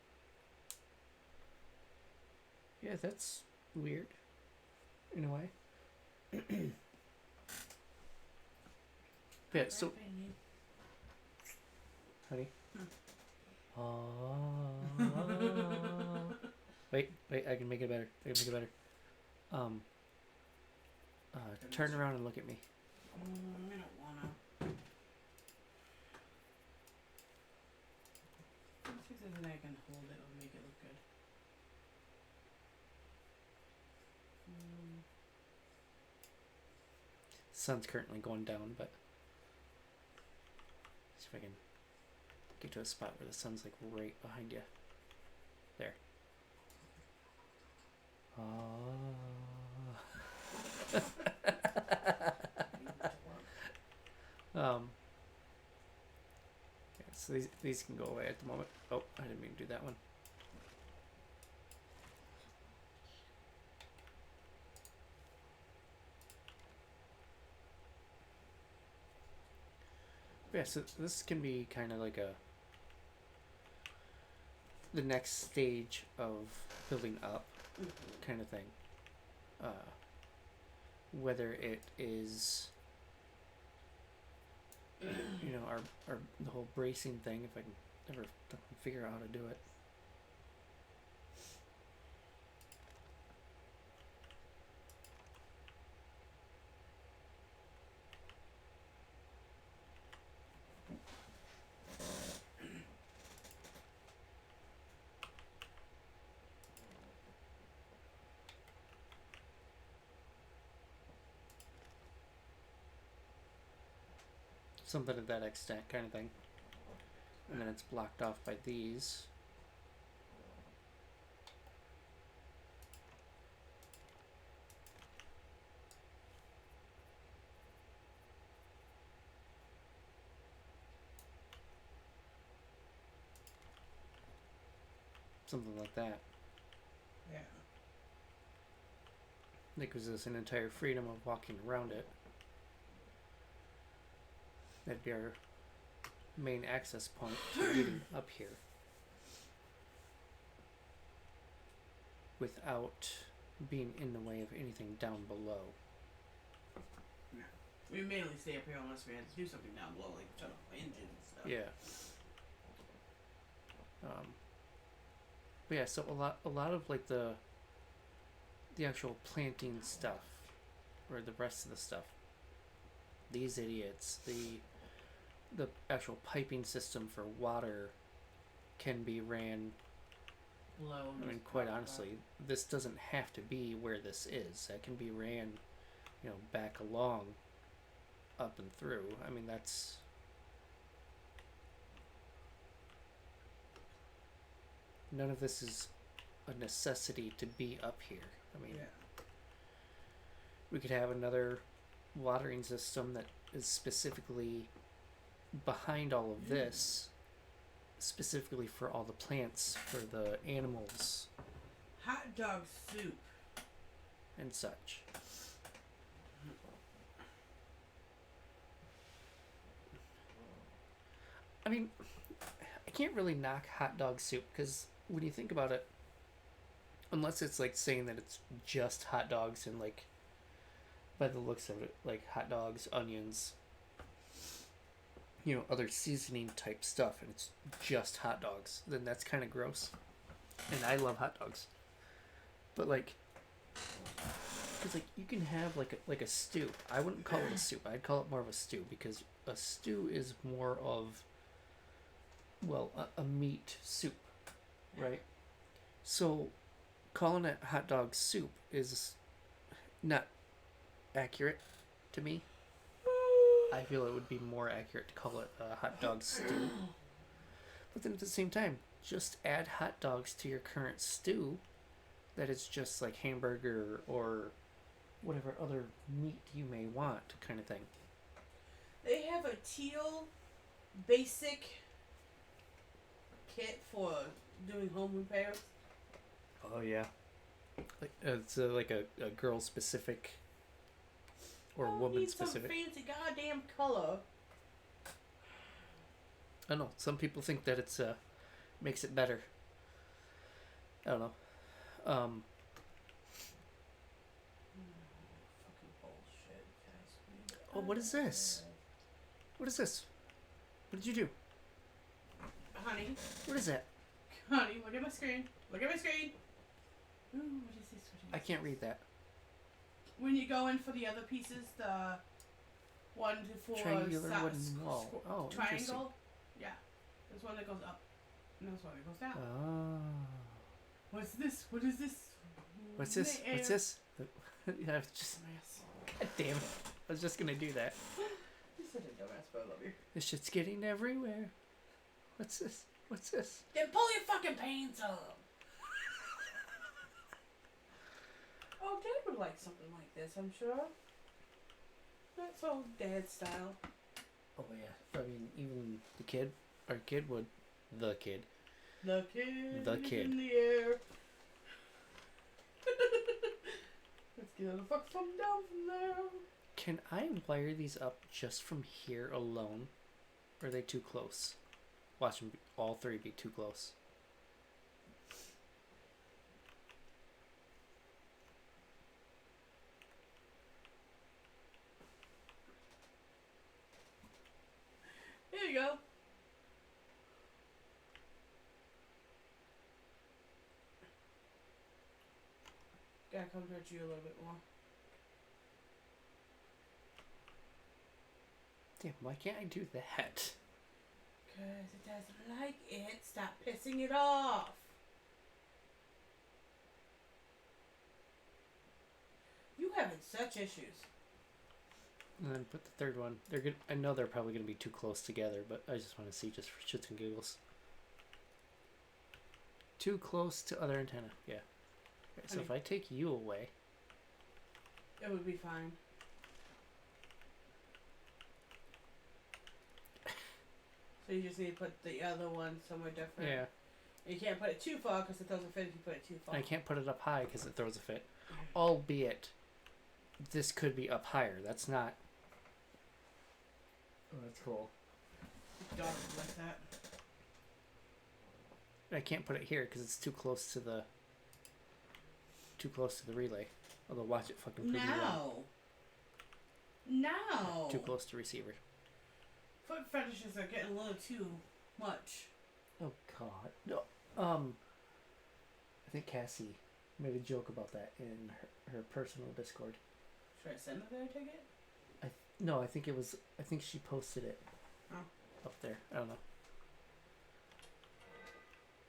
Yeah, that's weird. In a way. Yeah, so... Honey? Wait, I can make it better. Turn around and look at me. I don't wanna. Let's see if there's a way I can hold it or make it look good. Sun's currently going down, but see if I can get to a spot where the sun's like right behind you. There. So these can go away at the moment. Oh, I didn't mean to do that one. Yeah, so this can be kind of like the next stage of building up kind of thing. Whether it is, you know, our the whole bracing thing, if I can ever figure out how to do it. Something to that extent kind of thing. And then it's blocked off by these. Something like that. Yeah. That gives us an entire freedom of walking around it. That'd be our main access point to getting up here. Without being in the way of anything down below. Yeah. We mainly stay up here unless we had to do something down below, like shut off engines and stuff. Yeah. But yeah, so a lot of like the actual planting stuff, or the rest of the stuff. These idiots, the actual piping system for water can be ran. Low. I mean, quite honestly, this doesn't have to be where this is. That can be ran, you know, back along, up and through. I mean, that's. None of this is a necessity to be up here. I mean, yeah. We could have another watering system that is specifically behind all of this, specifically for all the plants, for the animals Hot dog soup. and such. I mean, I can't really knock hot dog soup because when you think about it, unless it's like saying that it's just hot dogs and like, by the looks of it, like hot dogs, onions, you know, other seasoning type stuff, and it's just hot dogs, then that's kind of gross. And I love hot dogs, but like, because like you can have like a stew. I wouldn't call it a soup. I'd call it more of a stew because a stew is more of, well, a meat soup, right? So calling it hot dog soup is not accurate to me. I feel it would be more accurate to call it a hot dog stew. But then at the same time, just add hot dogs to your current stew that is just like hamburger or whatever other meat you may want, kind of thing. They have a teal basic kit for doing home repairs. Oh yeah, like it's like a girl specific or woman specific. Some fancy goddamn color. I don't know. Some people think that it's makes it better. I don't know. Fucking bullshit. Oh, what is this? What is this? What did you do? Honey, What is that? honey, look at my screen. Look at my screen. Ooh, what is this? I can't read that. When you go in for the other pieces, the 1 to 4 Triangular wooden wall. Oh, interesting. triangle. Yeah, there's one that goes up, and there's one that goes down. Oh. What's this? What is this? What's this? What's this? Yeah, it's just. Dumbass. God damn it. I was just gonna do that. You're such a dumbass, but I love you. This shit's getting everywhere. What's this? What's this? Then pull your fucking pants up. Oh, Dad would like something like this, I'm sure. That's old Dad style. Oh yeah. I mean, even the kid. Our kid would. The kid. The kid. The is kid. in the air. Let's get the fuck from down from there. Can I wire these up just from here alone? Or are they too close? Watch them all three be too close. Here you go. Gotta come towards you a little bit more. Damn, why can't I do that? Because it doesn't like it. Stop pissing it off. You having such issues. And then put the third one. They're good. I know they're probably going to be too close together, but I just want to see just for shits and giggles. Too close to other antenna. Yeah. Okay, so if I take you away, it would be fine. So you just need to put the other one somewhere different. yeah. You can't put it too far because it doesn't fit if you put it too far. I can't put it up high because it throws a fit. Albeit, this could be up higher. That's not. Oh, that's cool. Your daughter would like that. I can't put it here because it's too close to the. Too close to the relay. Although watch it fucking prove me wrong. No. Too close to receiver. Foot fetishes are getting a little too much. Oh God. No. I think Cassie made a joke about that in her personal Discord. Should I send her their ticket? No, I think it was. I think she posted it. Oh. Up there. I don't know.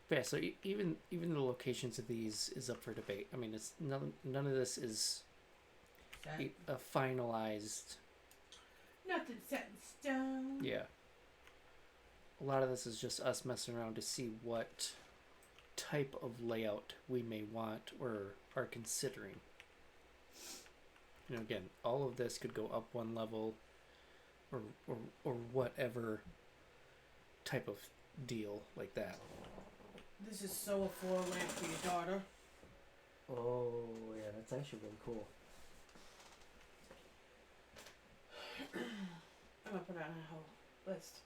But yeah, so even the locations of these is up for debate. I mean, it's none of this is a finalized. Nothing set in stone. Yeah. A lot of this is just us messing around to see what type of layout we may want or are considering. You know, again, all of this could go up one level or whatever type of deal like that. This is so a floor lamp for your daughter. Oh, yeah, that's actually really cool. I'm gonna put it on a whole list.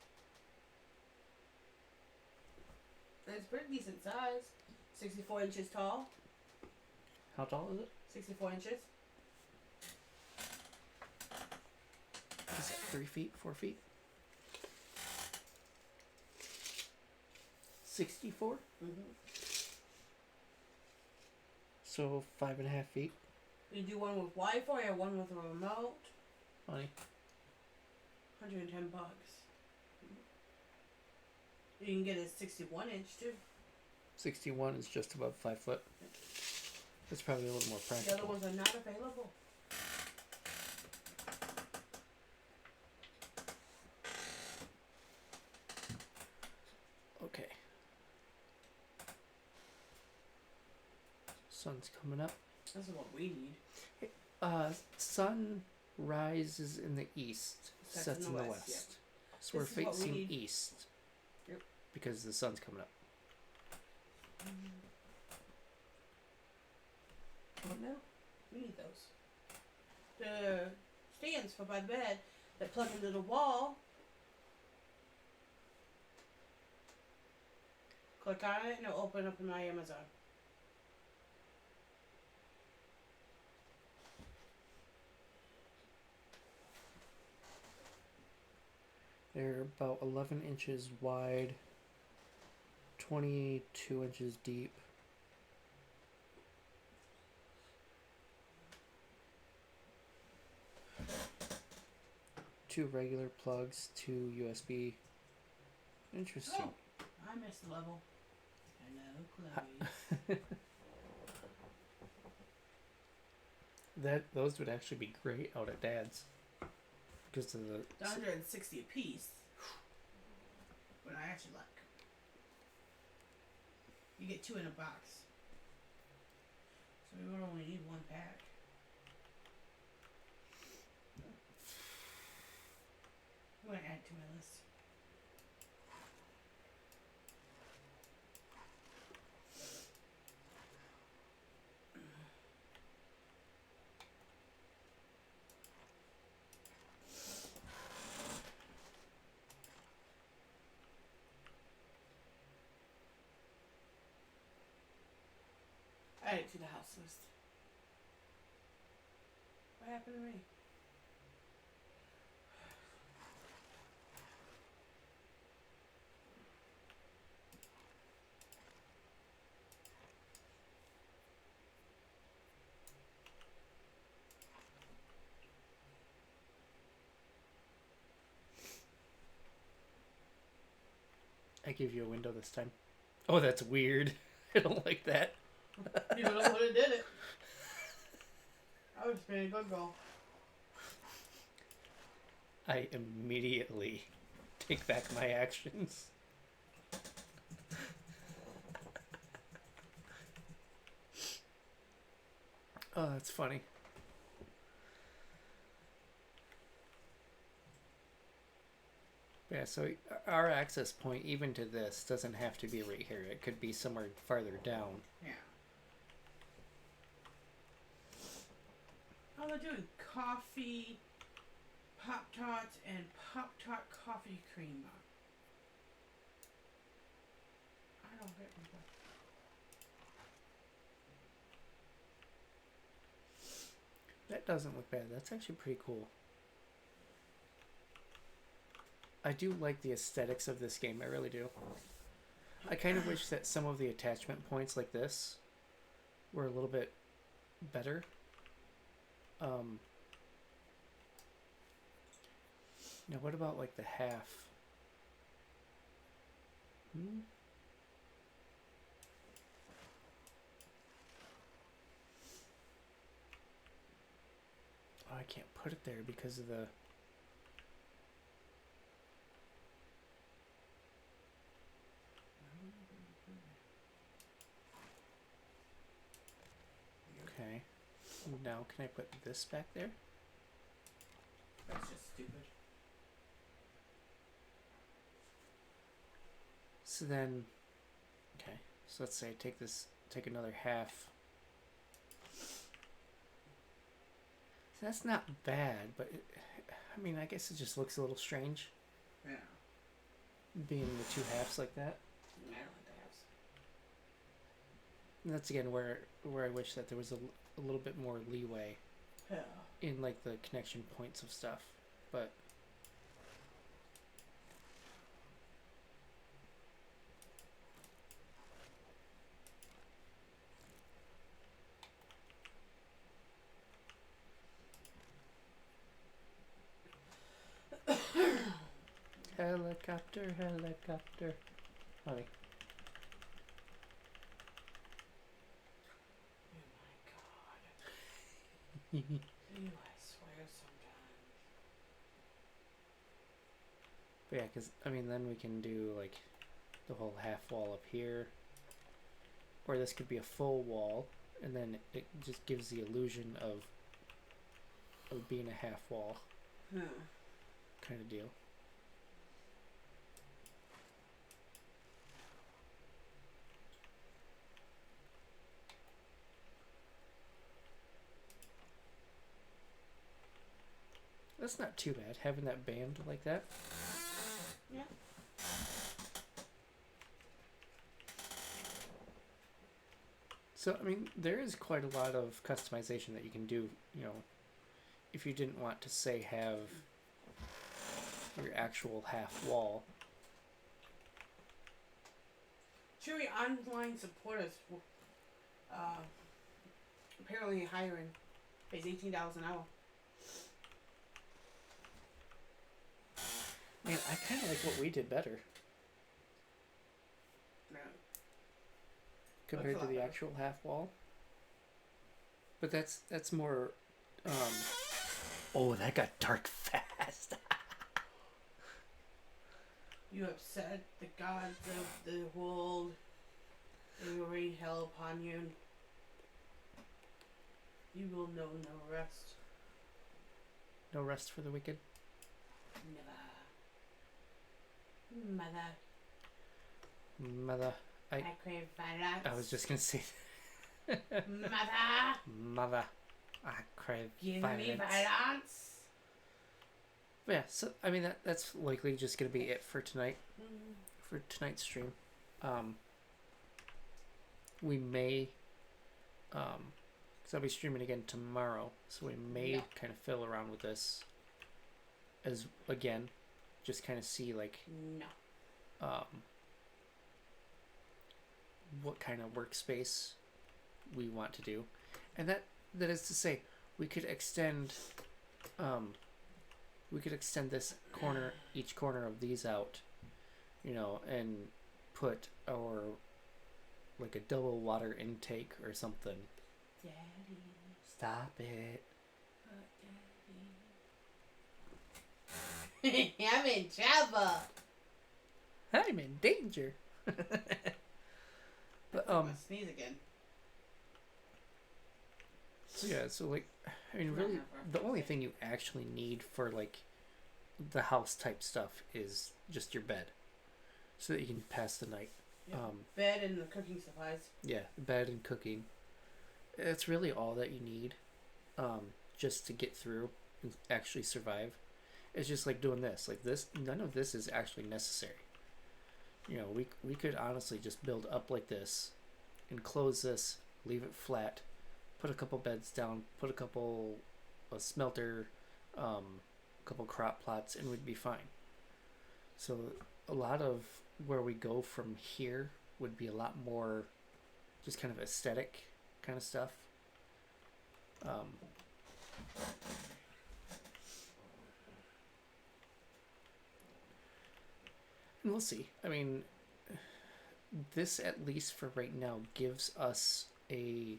It's pretty decent size. 64 inches tall. How tall is it? 64 inches. Is it 3 feet, 4 feet? 64? Mm-hmm. So 5.5 feet. You do one with Wi-Fi or one with a remote. Funny. $110. You can get a 61 inch too. 61 is just above 5 foot. It's probably a little more The practical. other ones are not available. Okay. Sun's coming up. This is what we need. Sun rises in the east, sets in the west. Yeah. So This is we're what we facing need. east. Yep. Because the sun's coming up. What now? We need those. The stands for by the bed that plug into the wall. Click on it and it'll open up in my Amazon. They're about 11 inches wide, 22 inches deep. Two regular plugs, two USB. Interesting. Oh, I missed the level. Hello, Chloe. Those would actually be great out at Dad's. Because of the 160 a piece. But I actually like. You get 2 in a box. So we would only need 1 pack. I'm going to add to my list. add it to the house list. What happened to me? I give you a window this time. Oh, that's weird. I don't like that. You don't know what it did it. I was being a good girl. I immediately take back my actions. Oh, that's funny. Yeah, so our access point, even to this, doesn't have to be right here. It could be somewhere farther down. Yeah. Oh, they're doing coffee, Pop-Tarts, and Pop-Tart coffee creamer. I don't get people. That doesn't look bad. That's actually pretty cool. I do like the aesthetics of this game. I really do. I kind of wish that some of the attachment points like this were a little bit better. Now, what about like the half? Oh, I can't put it there because of the... Okay. Now, can I put this back there? That's just stupid. So then, okay. So let's say I take another half. So that's not bad, but I mean, I guess it just looks a little strange. Yeah. Being the two halves like that. I don't like the halves. And that's again where I wish that there was a little bit more leeway Yeah. in like the connection points of stuff, but helicopter, helicopter. Honey. Oh my god. You, I swear sometimes. But yeah, because I mean, then we can do like the whole half wall up here, or this could be a full wall, and then it just gives the illusion of being a half wall kind of deal. That's not too bad, having that band like that. Yeah. So, I mean, there is quite a lot of customization that you can do, you know, if you didn't want to, say, have your actual half wall. Chewy online supporters, apparently hiring, pays $18 an hour. Man, I kind of like what we did better No. compared That's a to lot the better. actual half wall. But that's more. Oh, that got dark fast. You upset the gods of the world. They will rain hell upon you. You will know no rest. No rest for the wicked. Never. Mother. I crave violence. I was just gonna say. Mother. Mother. I crave Give violence. me violence. But yeah, so I mean that's likely just gonna be it for tonight. For tonight's stream. We may Because I'll be streaming again tomorrow, so we may Yeah. kind of fill around with this as again, just kind of see like No. what kind of workspace we want to do, and that is to say, we could extend this corner, each corner of these out, and put our like a double water intake or something. Daddy. Stop it. Daddy. I'm in trouble. I'm in danger. But I'm gonna sneeze again. so yeah, so like, I mean, really, the only thing you actually need for like the house type stuff is just your bed, so that you can pass the night. Yep. Bed and the cooking supplies. Yeah, bed and cooking. It's really all that you need, just to get through and actually survive. It's just like doing this, like this. None of this is actually necessary. We could honestly just build up like this, and close this, leave it flat, put a couple beds down, put a smelter, couple crop plots, and we'd be fine. So a lot of where we go from here would be a lot more just kind of aesthetic kind of stuff. And we'll see. I mean, this, at least for right now, gives us a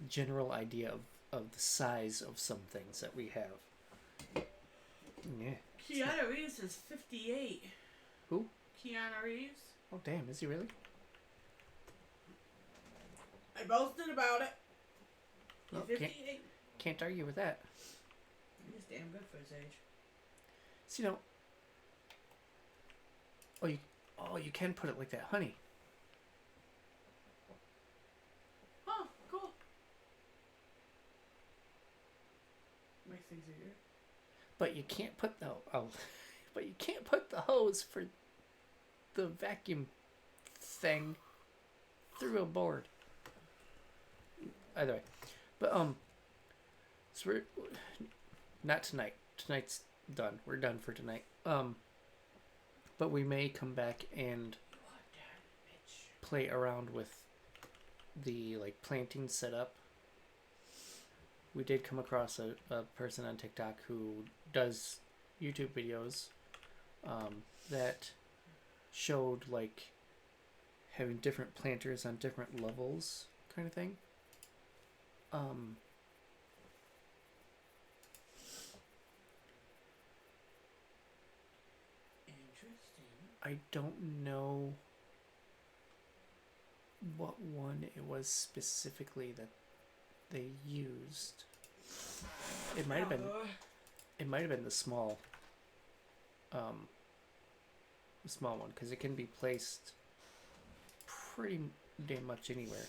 general idea of the size of some things that we have. Yeah. Keanu Reeves is 58. Who? Keanu Reeves. Oh, damn, is he really? I boasted about it. He's Well, 58. Can't argue with that. He's damn good for his age. So, you can put it like that, honey. Oh, cool. Makes things easier. But you can't put the hose for the vacuum thing through a board. Either way, but so we're not tonight. Tonight's done. We're done for tonight. But we may come back and play around with the like planting setup. We did come across a person on TikTok who does YouTube videos that showed like having different planters on different levels kind of thing. Interesting. I don't know what one it was specifically that they used. It might have been the small one, because it can be placed pretty damn much anywhere.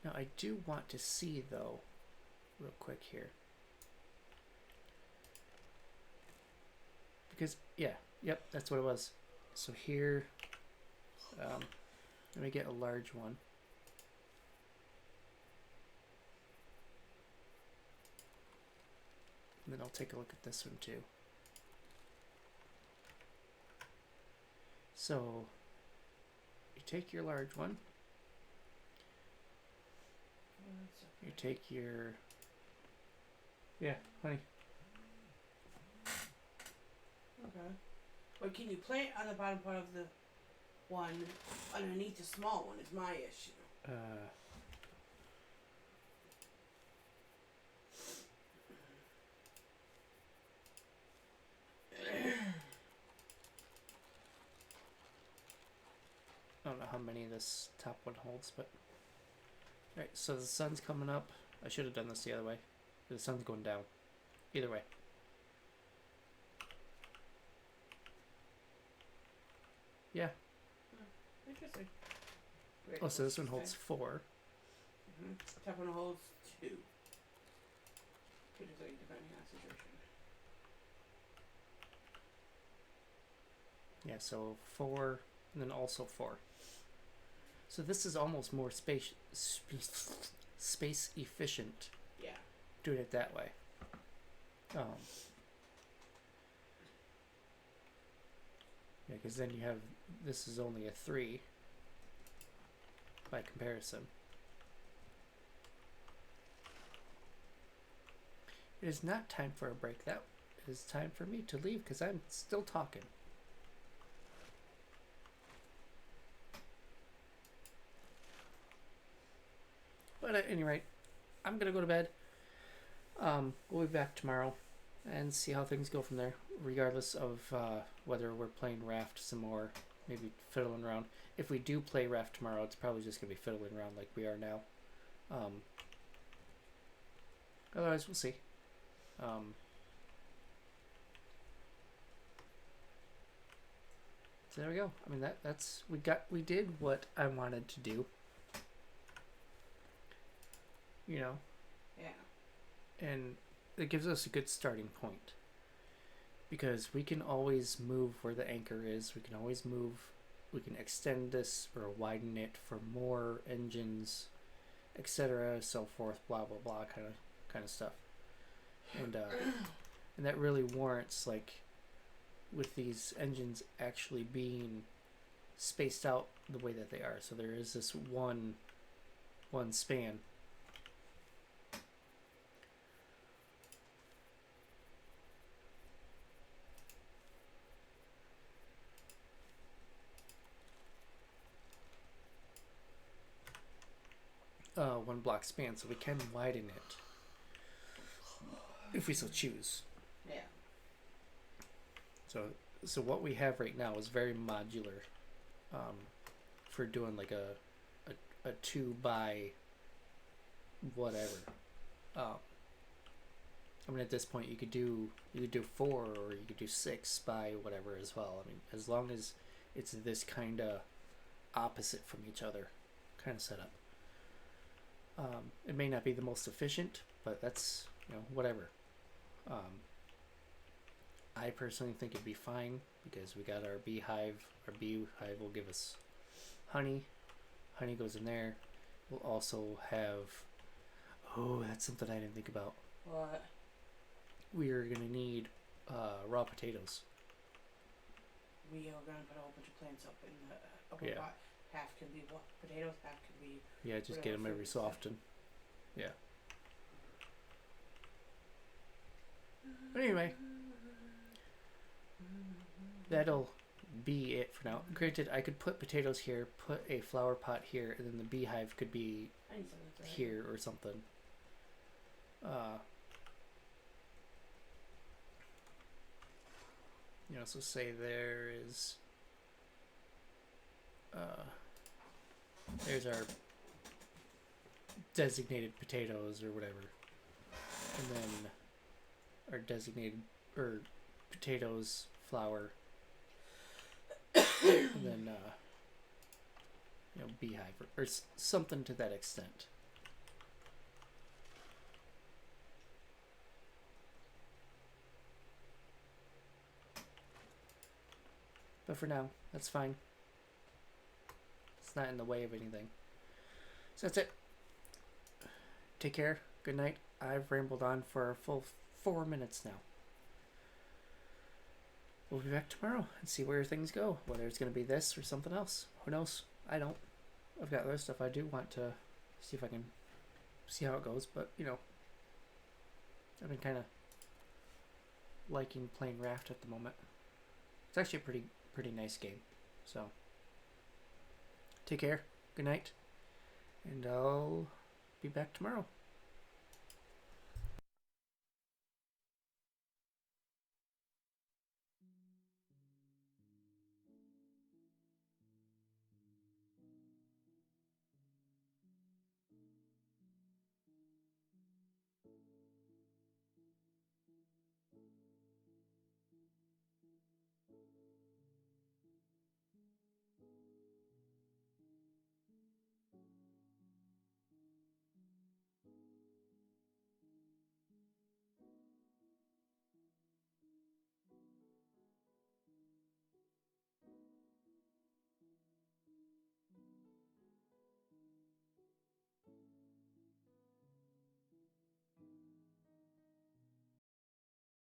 Now I do want to see though, real quick here, because yep, that's what it was. So here, let me get a large one. And then I'll take a look at this one too. So you take your large one, you take your, honey. Okay. But can you plant on the bottom part of the one underneath the small one is my issue. I don't know how many this top one holds, but alright, so the sun's coming up. I should have done this the other way. The sun's going down. Either way. Yeah. Interesting. Oh, so this one holds 4. Top one holds 2. 2 to 3, depending on the situation. Yeah, so 4, and then also 4. So this is almost more space efficient Yeah. doing it that way. Yeah, because then you have, this is only a 3 by comparison. It is not time for a break. That is time for me to leave because I'm still talking. But at any rate, I'm going to go to bed. We'll be back tomorrow and see how things go from there, regardless of whether we're playing Raft some more, maybe fiddling around. If we do play Raft tomorrow, it's probably just going to be fiddling around like we are now. Otherwise, we'll see. So there we go. I mean, we did what I wanted to do. You know? Yeah. And it gives us a good starting point. Because we can always move where the anchor is. We can always move. We can extend this or widen it for more engines, etc., so forth, blah blah blah, kind of stuff. And that really warrants, like, with these engines actually being spaced out the way that they are. So there is this one span. One block span, so we can widen it if we so choose. Yeah. So what we have right now is very modular, for doing like a 2 by whatever. I mean, at this point you could do 4 or you could do 6 by whatever as well. I mean, as long as it's this kind of opposite from each other kind of setup. It may not be the most efficient, but that's, whatever. I personally think it'd be fine because we got our beehive. Our beehive will give us honey. Honey goes in there. We'll also have... Oh, that's something I didn't think about. What? We're going to need raw potatoes. We are going to put a whole bunch of plants up in the upper pot. Half can be potatoes, half can be... Yeah, just get them every so often. Yeah. But anyway, that'll be it for now. Granted, I could put potatoes here, put a flower pot here, and then the beehive could be here or something. So say there is... there's our designated potatoes or whatever, and then our designated potatoes, flour, and then beehive or something to that extent. But for now, that's fine. It's not in the way of anything. So that's it. Take care. Good night. I've rambled on for a full 4 minutes now. We'll be back tomorrow and see where things go. Whether it's going to be this or something else. Who knows? I don't. I've got other stuff I do want to see if I can see how it goes. But, I've been kind of liking playing Raft at the moment. It's actually a pretty nice game. So, take care. Good night. And I'll be back tomorrow.